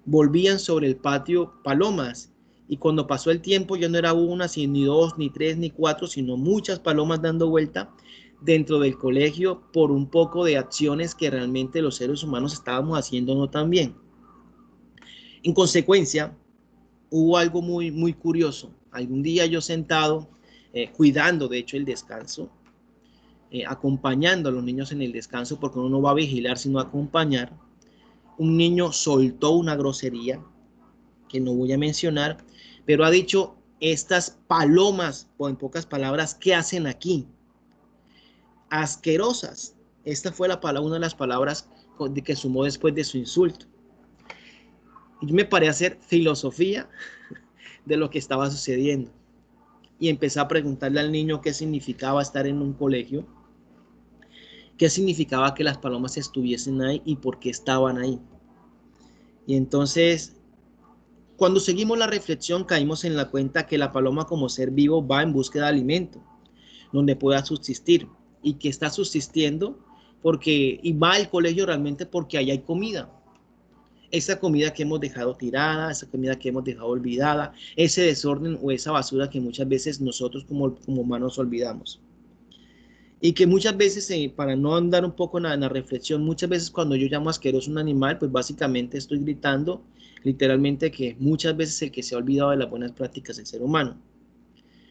volvían sobre el patio palomas. Y cuando pasó el tiempo ya no era una, ni dos, ni tres, ni cuatro, sino muchas palomas dando vuelta dentro del colegio por un poco de acciones que realmente los seres humanos estábamos haciendo no tan bien. En consecuencia, hubo algo muy, muy curioso. Algún día yo sentado, cuidando de hecho el descanso, acompañando a los niños en el descanso, porque uno no va a vigilar sino a acompañar, un niño soltó una grosería que no voy a mencionar, pero ha dicho: estas palomas, o en pocas palabras, ¿qué hacen aquí? Asquerosas. Esta fue una de las palabras que sumó después de su insulto. Y yo me paré a hacer filosofía de lo que estaba sucediendo. Y empecé a preguntarle al niño qué significaba estar en un colegio, qué significaba que las palomas estuviesen ahí y por qué estaban ahí. Y entonces, cuando seguimos la reflexión, caímos en la cuenta que la paloma como ser vivo va en búsqueda de alimento. donde pueda subsistir y que está subsistiendo y va al colegio realmente porque ahí hay comida. Esa comida que hemos dejado tirada, esa comida que hemos dejado olvidada, ese desorden o esa basura que muchas veces nosotros como humanos olvidamos. Y que muchas veces, para no andar un poco en la reflexión, muchas veces cuando yo llamo asqueroso un animal, pues básicamente estoy gritando literalmente que muchas veces el que se ha olvidado de las buenas prácticas del ser humano.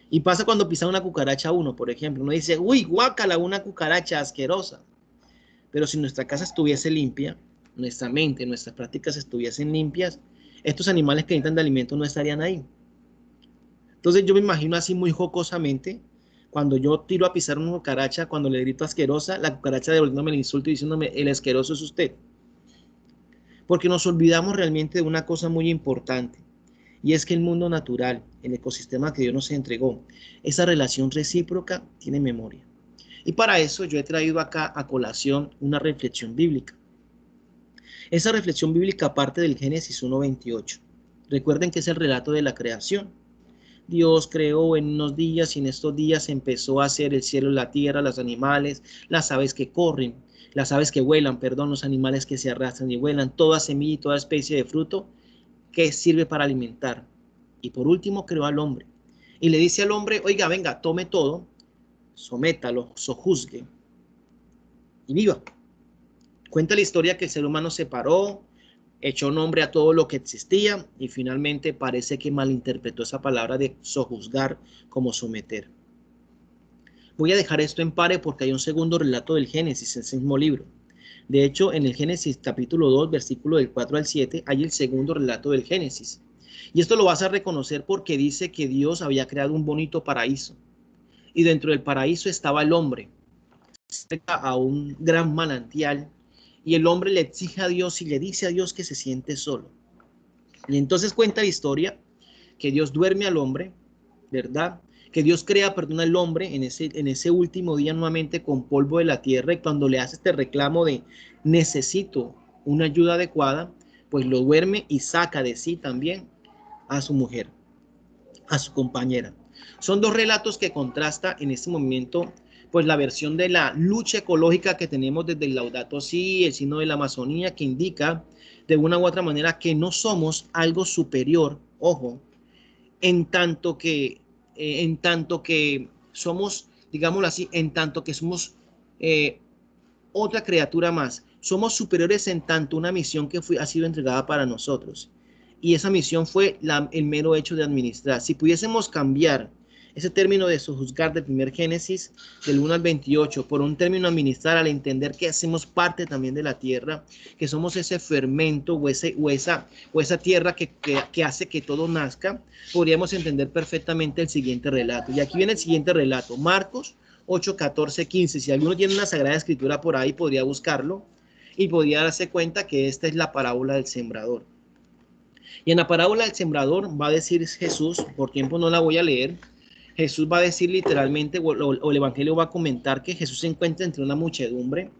Y pasa cuando pisa una cucaracha a uno, por ejemplo. Uno dice, uy, guácala, una cucaracha asquerosa. Pero si nuestra casa estuviese limpia, nuestra mente, nuestras prácticas estuviesen limpias, estos animales que necesitan de alimento no estarían ahí. Entonces yo me imagino así muy jocosamente, cuando yo tiro a pisar una cucaracha, cuando le grito asquerosa, la cucaracha devolviéndome el insulto y diciéndome, el asqueroso es usted. Porque nos olvidamos realmente de una cosa muy importante, y es que el mundo natural, el ecosistema que Dios nos entregó, esa relación recíproca tiene memoria. Y para eso yo he traído acá a colación una reflexión bíblica. Esa reflexión bíblica parte del Génesis 1:28. Recuerden que es el relato de la creación. Dios creó en unos días y en estos días empezó a hacer el cielo, la tierra, los animales, las aves que corren, las aves que vuelan, perdón, los animales que se arrastran y vuelan, toda semilla y toda especie de fruto que sirve para alimentar. Y por último creó al hombre. Y le dice al hombre, oiga, venga, tome todo, sométalo, sojuzgue y viva. Cuenta la historia que el ser humano se paró, echó nombre a todo lo que existía y finalmente parece que malinterpretó esa palabra de sojuzgar como someter. Voy a dejar esto en pare porque hay un segundo relato del Génesis en ese mismo libro. De hecho, en el Génesis capítulo 2, versículo del 4 al 7, hay el segundo relato del Génesis. Y esto lo vas a reconocer porque dice que Dios había creado un bonito paraíso. Y dentro del paraíso estaba el hombre, cerca a un gran manantial. Y el hombre le exige a Dios y le dice a Dios que se siente solo. Y entonces cuenta la historia que Dios duerme al hombre, ¿verdad? Que Dios crea, perdón, al hombre en ese último día nuevamente con polvo de la tierra, y cuando le hace este reclamo de necesito una ayuda adecuada, pues lo duerme y saca de sí también a su mujer, a su compañera. Son dos relatos que contrasta en este momento pues la versión de la lucha ecológica que tenemos desde el Laudato Si, el signo de la Amazonía, que indica de una u otra manera que no somos algo superior, ojo, en tanto que somos, digámoslo así, en tanto que somos otra criatura más. Somos superiores en tanto una misión que ha sido entregada para nosotros. Y esa misión fue el mero hecho de administrar. Si pudiésemos cambiar ese término de sojuzgar del primer Génesis, del 1 al 28, por un término administrar, al entender que hacemos parte también de la tierra, que somos ese fermento o esa tierra que hace que todo nazca, podríamos entender perfectamente el siguiente relato. Y aquí viene el siguiente relato, Marcos 8, 14, 15. Si alguno tiene una Sagrada Escritura por ahí, podría buscarlo y podría darse cuenta que esta es la parábola del sembrador. Y en la parábola del sembrador va a decir Jesús, por tiempo no la voy a leer, Jesús va a decir literalmente, o el Evangelio va a comentar que Jesús se encuentra entre una muchedumbre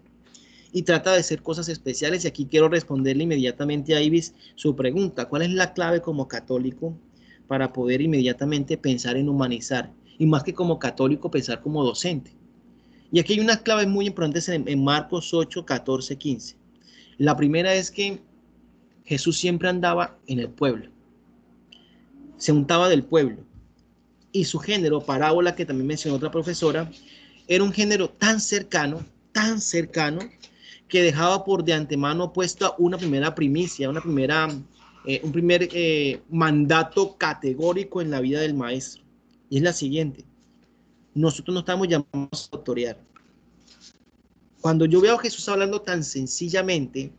y trata de hacer cosas especiales. Y aquí quiero responderle inmediatamente a Ibis su pregunta. ¿Cuál es la clave como católico para poder inmediatamente pensar en humanizar? Y más que como católico, pensar como docente. Y aquí hay unas claves muy importantes en Marcos 8, 14, 15. La primera es que Jesús siempre andaba en el pueblo. Se untaba del pueblo. Y su género, parábola, que también mencionó otra profesora, era un género tan cercano, que dejaba por de antemano puesta una primera primicia, un primer mandato categórico en la vida del maestro. Y es la siguiente: nosotros no estamos llamados a autorear. Cuando yo veo a Jesús hablando tan sencillamente,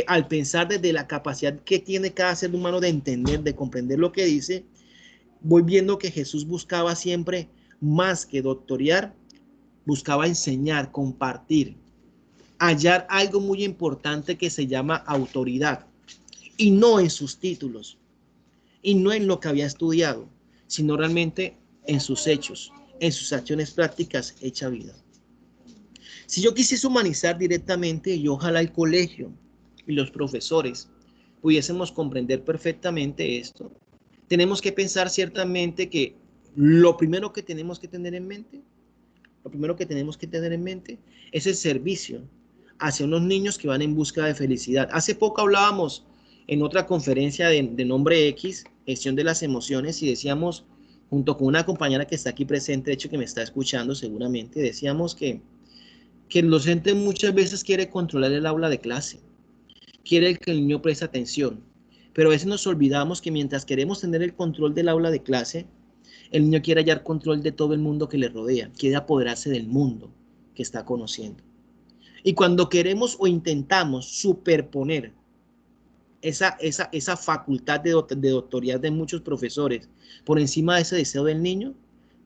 al pensar desde la capacidad que tiene cada ser humano de entender, de comprender lo que dice, voy viendo que Jesús buscaba siempre, más que doctorear, buscaba enseñar, compartir, hallar algo muy importante que se llama autoridad, y no en sus títulos, y no en lo que había estudiado, sino realmente en sus hechos, en sus acciones prácticas hecha vida. Si yo quisiese humanizar directamente, y ojalá el colegio y los profesores pudiésemos comprender perfectamente esto, tenemos que pensar ciertamente que lo primero que tenemos que tener en mente, es el servicio hacia unos niños que van en busca de felicidad. Hace poco hablábamos en otra conferencia de nombre X, gestión de las emociones, y decíamos, junto con una compañera que está aquí presente, de hecho que me está escuchando seguramente, decíamos que el docente muchas veces quiere controlar el aula de clase, quiere que el niño preste atención, pero a veces nos olvidamos que mientras queremos tener el control del aula de clase, el niño quiere hallar control de todo el mundo que le rodea, quiere apoderarse del mundo que está conociendo. Y cuando queremos o intentamos superponer esa facultad de doctoría de muchos profesores por encima de ese deseo del niño,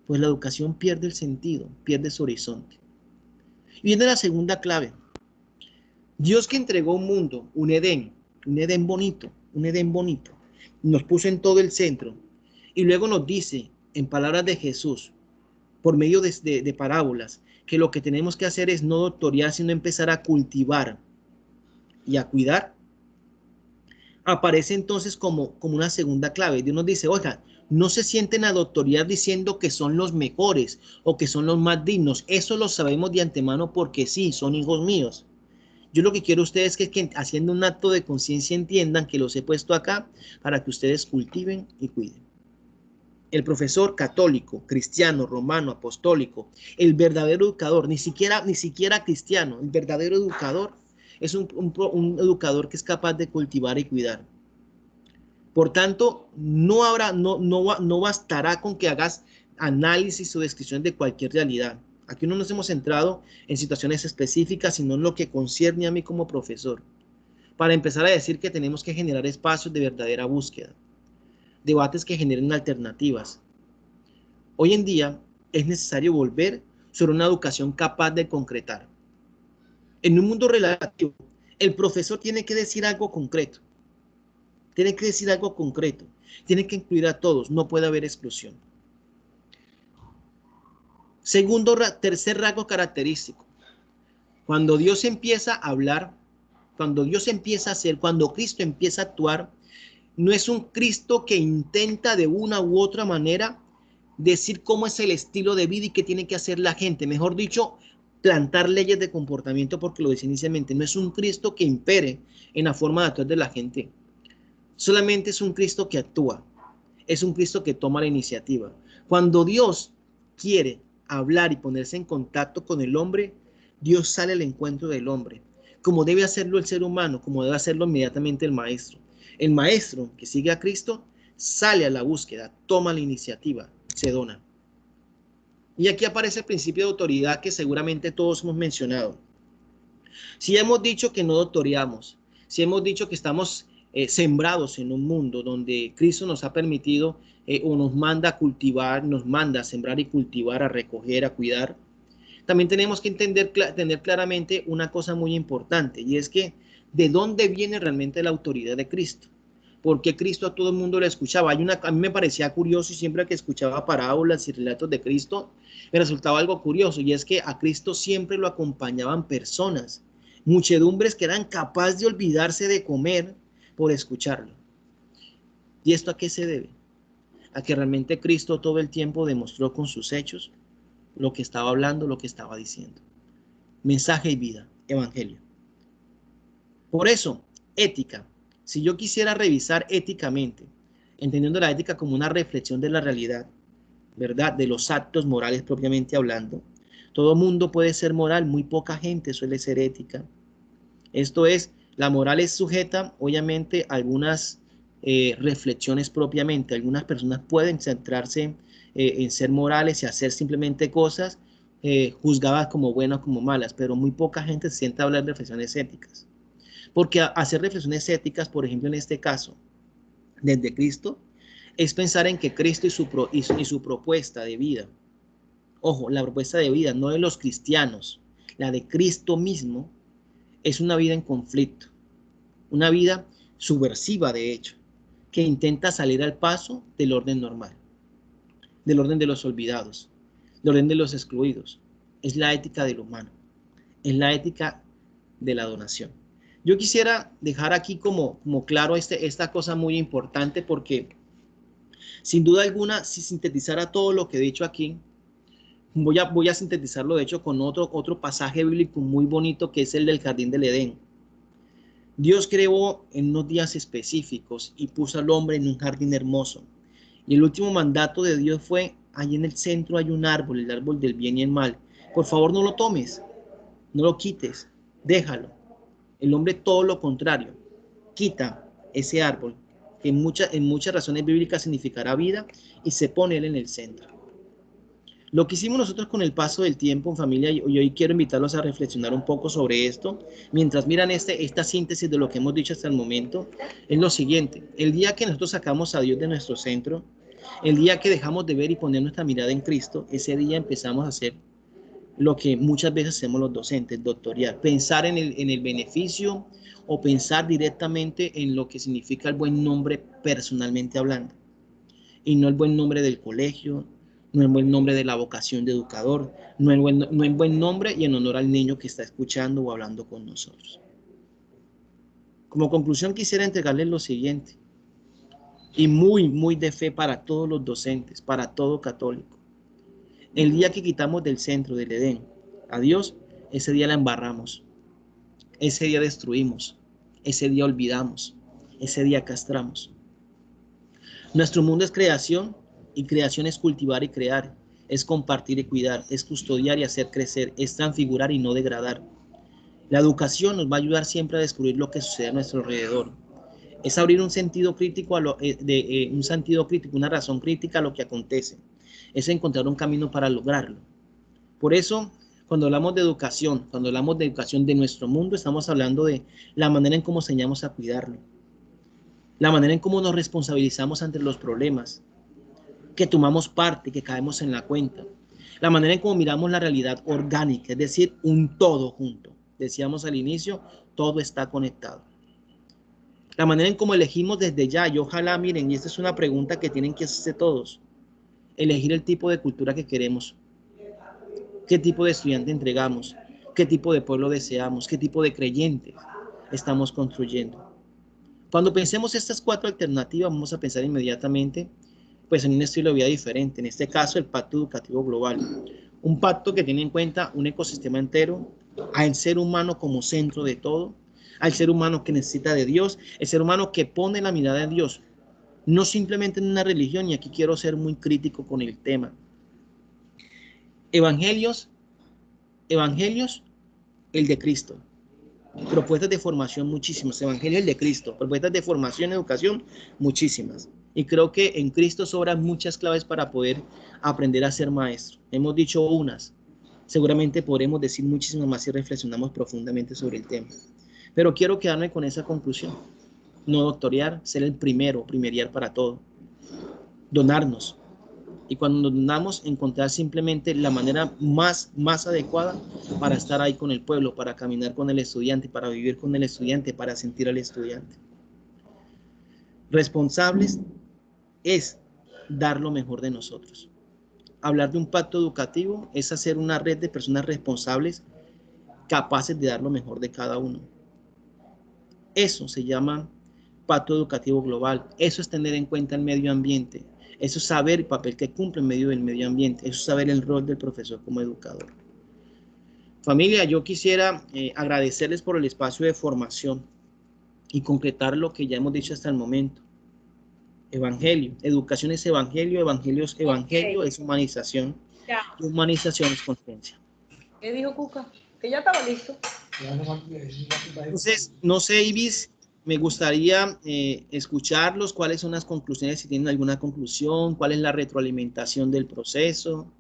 pues la educación pierde el sentido, pierde su horizonte. Y viene la segunda clave. Dios, que entregó un mundo, un Edén bonito, nos puso en todo el centro, y luego nos dice, en palabras de Jesús, por medio de parábolas, que lo que tenemos que hacer es no doctorear, sino empezar a cultivar y a cuidar. Aparece entonces como una segunda clave. Dios nos dice, oiga, no se sienten a doctorear diciendo que son los mejores o que son los más dignos. Eso lo sabemos de antemano porque sí, son hijos míos. Yo lo que quiero ustedes es que haciendo un acto de conciencia entiendan que los he puesto acá para que ustedes cultiven y cuiden. El profesor católico, cristiano, romano, apostólico, el verdadero educador, ni siquiera cristiano, el verdadero educador es un educador que es capaz de cultivar y cuidar. Por tanto, no bastará con que hagas análisis o descripción de cualquier realidad. Aquí no nos hemos centrado en situaciones específicas, sino en lo que concierne a mí como profesor. Para empezar a decir que tenemos que generar espacios de verdadera búsqueda, debates que generen alternativas. Hoy en día es necesario volver sobre una educación capaz de concretar. En un mundo relativo, el profesor tiene que decir algo concreto. Tiene que incluir a todos, no puede haber exclusión. Tercer rasgo característico. Cuando Dios empieza a hablar, cuando Dios empieza a hacer, cuando Cristo empieza a actuar, no es un Cristo que intenta de una u otra manera decir cómo es el estilo de vida y qué tiene que hacer la gente. Mejor dicho, plantar leyes de comportamiento, porque lo decía inicialmente, no es un Cristo que impere en la forma de actuar de la gente. Solamente es un Cristo que actúa. Es un Cristo que toma la iniciativa. Cuando Dios quiere hablar y ponerse en contacto con el hombre, Dios sale al encuentro del hombre, como debe hacerlo el ser humano, como debe hacerlo inmediatamente el maestro. El maestro que sigue a Cristo sale a la búsqueda, toma la iniciativa, se dona. Y aquí aparece el principio de autoridad que seguramente todos hemos mencionado. Si hemos dicho que no doctoreamos, si hemos dicho que estamos sembrados en un mundo donde Cristo nos ha permitido o nos manda a cultivar, nos manda a sembrar y cultivar, a recoger, a cuidar, también tenemos que tener claramente una cosa muy importante, y es que ¿de dónde viene realmente la autoridad de Cristo? Porque Cristo a todo el mundo le escuchaba. A mí me parecía curioso, y siempre que escuchaba parábolas y relatos de Cristo, me resultaba algo curioso, y es que a Cristo siempre lo acompañaban personas, muchedumbres que eran capaces de olvidarse de comer por escucharlo. ¿Y esto a qué se debe? A que realmente Cristo todo el tiempo demostró con sus hechos lo que estaba hablando, lo que estaba diciendo. Mensaje y vida, evangelio. Por eso, ética. Si yo quisiera revisar éticamente, entendiendo la ética como una reflexión de la realidad, ¿verdad? De los actos morales propiamente hablando. Todo mundo puede ser moral, muy poca gente suele ser ética. Esto es, la moral es sujeta, obviamente, a algunas reflexiones propiamente. Algunas personas pueden centrarse en ser morales y hacer simplemente cosas juzgadas como buenas o como malas, pero muy poca gente se sienta a hablar de reflexiones éticas. Porque hacer reflexiones éticas, por ejemplo, en este caso, desde Cristo, es pensar en que Cristo y su propuesta de vida, ojo, la propuesta de vida no de los cristianos, la de Cristo mismo, es una vida en conflicto, una vida subversiva de hecho, que intenta salir al paso del orden normal, del orden de los olvidados, del orden de los excluidos. Es la ética del humano, es la ética de la donación. Yo quisiera dejar aquí como claro esta cosa muy importante, porque Sin duda alguna, si sintetizara todo lo que he dicho aquí, voy a sintetizarlo de hecho con otro pasaje bíblico muy bonito, que es el del jardín del Edén. Dios creó en unos días específicos y puso al hombre en un jardín hermoso. Y el último mandato de Dios fue: allí en el centro hay un árbol, el árbol del bien y el mal. Por favor, no lo tomes, no lo quites, déjalo. El hombre todo lo contrario, quita ese árbol, que en muchas razones bíblicas significará vida, y se pone él en el centro. Lo que hicimos nosotros con el paso del tiempo en familia, y hoy quiero invitarlos a reflexionar un poco sobre esto, mientras miran esta síntesis de lo que hemos dicho hasta el momento, es lo siguiente: el día que nosotros sacamos a Dios de nuestro centro, el día que dejamos de ver y poner nuestra mirada en Cristo, ese día empezamos a hacer lo que muchas veces hacemos los docentes, doctorear, pensar en el beneficio, o pensar directamente en lo que significa el buen nombre personalmente hablando, y no el buen nombre del colegio, no el buen nombre de la vocación de educador, no el buen nombre y en honor al niño que está escuchando o hablando con nosotros. Como conclusión, quisiera entregarles lo siguiente, y muy de fe para todos los docentes, para todo católico. El día que quitamos del centro del Edén a Dios, ese día la embarramos, ese día destruimos, ese día olvidamos, ese día castramos. Nuestro mundo es creación, y creación es cultivar y crear, es compartir y cuidar, es custodiar y hacer crecer, es transfigurar y no degradar. La educación nos va a ayudar siempre a descubrir lo que sucede a nuestro alrededor. Es abrir un sentido crítico, una razón crítica a lo que acontece. Es encontrar un camino para lograrlo. Por eso, cuando hablamos de educación de nuestro mundo, estamos hablando de la manera en cómo enseñamos a cuidarlo, la manera en cómo nos responsabilizamos ante los problemas, que tomamos parte, que caemos en la cuenta, la manera en cómo miramos la realidad orgánica, es decir, un todo junto. Decíamos al inicio, todo está conectado. La manera en cómo elegimos desde ya, y ojalá, miren, y esta es una pregunta que tienen que hacerse todos, elegir el tipo de cultura que queremos, qué tipo de estudiante entregamos, qué tipo de pueblo deseamos, qué tipo de creyentes estamos construyendo. Cuando pensemos estas 4 alternativas, vamos a pensar inmediatamente pues en un estilo de vida diferente, en este caso el Pacto Educativo Global, un pacto que tiene en cuenta un ecosistema entero, al ser humano como centro de todo, al ser humano que necesita de Dios, el ser humano que pone la mirada en Dios, no simplemente en una religión, y aquí quiero ser muy crítico con el tema. Evangelios, el de Cristo. Propuestas de formación, muchísimas. Evangelio, el de Cristo. Propuestas de formación, educación, muchísimas. Y creo que en Cristo sobran muchas claves para poder aprender a ser maestro. Hemos dicho unas. Seguramente podremos decir muchísimas más si reflexionamos profundamente sobre el tema. Pero quiero quedarme con esa conclusión. No doctorear, ser el primeriar para todo. Donarnos. Y cuando nos donamos, encontrar simplemente la manera más adecuada para estar ahí con el pueblo, para caminar con el estudiante, para vivir con el estudiante, para sentir al estudiante. Responsables es dar lo mejor de nosotros. Hablar de un pacto educativo es hacer una red de personas responsables capaces de dar lo mejor de cada uno. Eso se llama pacto educativo global. Eso es tener en cuenta el medio ambiente. Eso es saber el papel que cumple en medio del medio ambiente. Eso es saber el rol del profesor como educador. Familia, yo quisiera agradecerles por el espacio de formación y concretar lo que ya hemos dicho hasta el momento. Evangelio, educación es evangelio, evangelio es humanización, y humanización es conciencia. ¿Qué dijo Cuca? Que ya estaba listo. Entonces, no sé, Ibis, me gustaría escucharlos, cuáles son las conclusiones, si tienen alguna conclusión, cuál es la retroalimentación del proceso,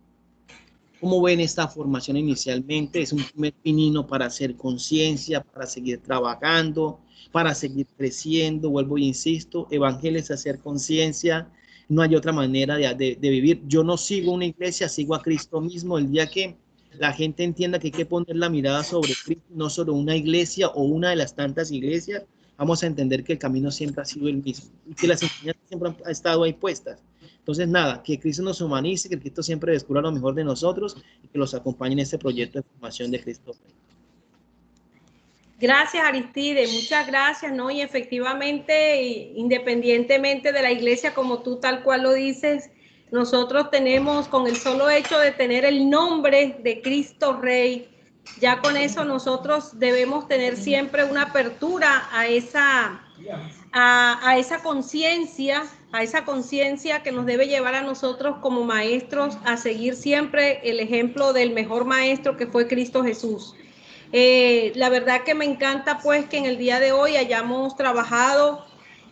cómo ven esta formación inicialmente. Es un primer pinino para hacer conciencia, para seguir trabajando, para seguir creciendo. Vuelvo e insisto, evangelio es hacer conciencia, no hay otra manera de vivir. Yo no sigo una iglesia, sigo a Cristo mismo. El día que la gente entienda que hay que poner la mirada sobre Cristo, no sobre una iglesia o una de las tantas iglesias, vamos a entender que el camino siempre ha sido el mismo y que las enseñanzas siempre han estado ahí puestas. Entonces, nada, que Cristo nos humanice, que Cristo siempre descubra lo mejor de nosotros y que los acompañe en este proyecto de formación de Cristo. Gracias, Aristide, muchas gracias, ¿no? Y efectivamente, independientemente de la iglesia, como tú tal cual lo dices, nosotros tenemos, con el solo hecho de tener el nombre de Cristo Rey, ya con eso nosotros debemos tener siempre una apertura a esa conciencia, que nos debe llevar a nosotros como maestros a seguir siempre el ejemplo del mejor maestro que fue Cristo Jesús. La verdad que me encanta pues que en el día de hoy hayamos trabajado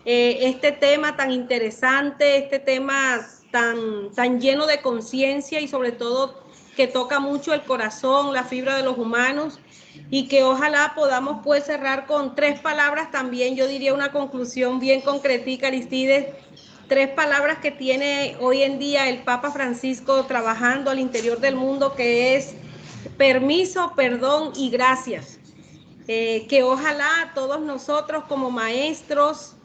este tema tan interesante, este tema tan lleno de conciencia y sobre todo que toca mucho el corazón, la fibra de los humanos, y que ojalá podamos pues cerrar con 3 palabras también, yo diría una conclusión bien concretica, Aristides, 3 palabras que tiene hoy en día el Papa Francisco trabajando al interior del mundo, que es permiso, perdón y gracias. Que ojalá todos nosotros como maestros,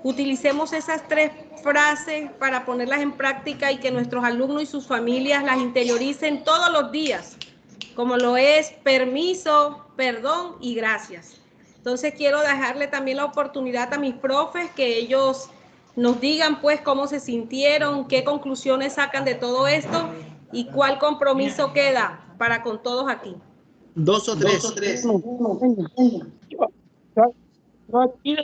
utilicemos esas 3 frases para ponerlas en práctica y que nuestros alumnos y sus familias las interioricen todos los días, como lo es permiso, perdón y gracias. Entonces quiero dejarle también la oportunidad a mis profes que ellos nos digan pues cómo se sintieron, qué conclusiones sacan de todo esto y cuál compromiso queda para con todos aquí. 2 o 3. Yo aquí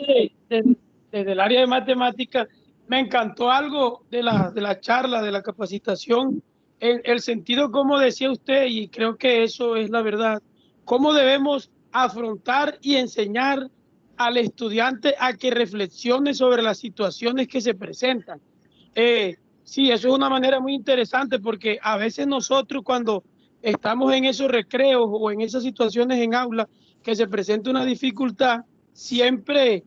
desde el área de matemáticas me encantó algo de la charla, de la capacitación, el sentido, como decía usted, y creo que eso es la verdad, cómo debemos afrontar y enseñar al estudiante a que reflexione sobre las situaciones que se presentan. Sí, eso es una manera muy interesante porque a veces nosotros cuando estamos en esos recreos o en esas situaciones en aula que se presenta una dificultad, siempre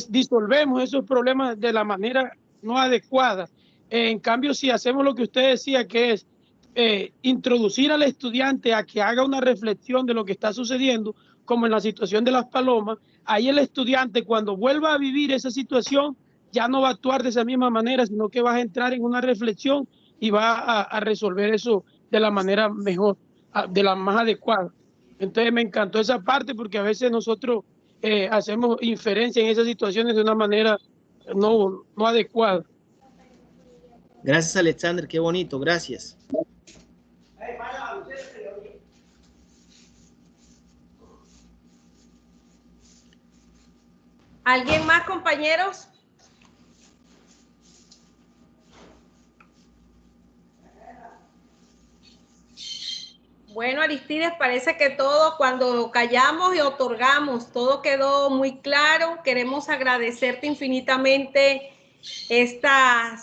disolvemos esos problemas de la manera no adecuada. En cambio, si hacemos lo que usted decía, que es introducir al estudiante a que haga una reflexión de lo que está sucediendo, como en la situación de las palomas, ahí el estudiante cuando vuelva a vivir esa situación ya no va a actuar de esa misma manera, sino que va a entrar en una reflexión y va a resolver eso de la manera mejor, de la más adecuada. Entonces me encantó esa parte porque a veces nosotros hacemos inferencia en esas situaciones de una manera no adecuada. Gracias, Alexander, qué bonito, gracias. ¿Alguien más, compañeros? Bueno, Aristides, parece que todo, cuando callamos y otorgamos, todo quedó muy claro. Queremos agradecerte infinitamente esta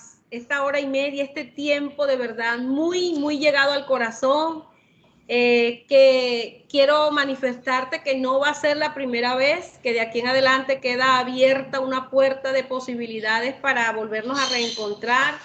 hora y media, este tiempo de verdad muy llegado al corazón. Que quiero manifestarte que no va a ser la primera vez, que de aquí en adelante queda abierta una puerta de posibilidades para volvernos a reencontrar,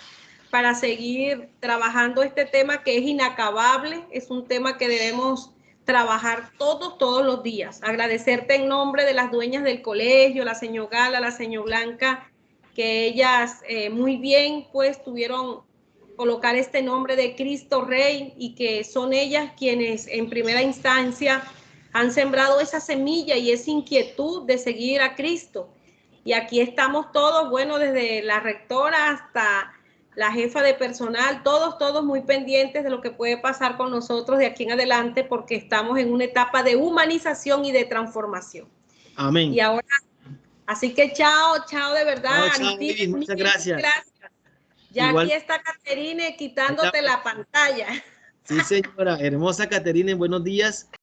para seguir trabajando este tema que es inacabable, es un tema que debemos trabajar todos los días. Agradecerte en nombre de las dueñas del colegio, la señora Gala, la señora Blanca, que ellas muy bien pues tuvieron colocar este nombre de Cristo Rey y que son ellas quienes en primera instancia han sembrado esa semilla y esa inquietud de seguir a Cristo. Y aquí estamos todos, bueno, desde la rectora hasta la jefa de personal, todos muy pendientes de lo que puede pasar con nosotros de aquí en adelante porque estamos en una etapa de humanización y de transformación. Amén. Y ahora, así que chao de verdad. Chao, Vivi, muchas gracias. Ya Igual, aquí está Caterine quitándote la pantalla. Sí, señora. Hermosa Caterine, buenos días.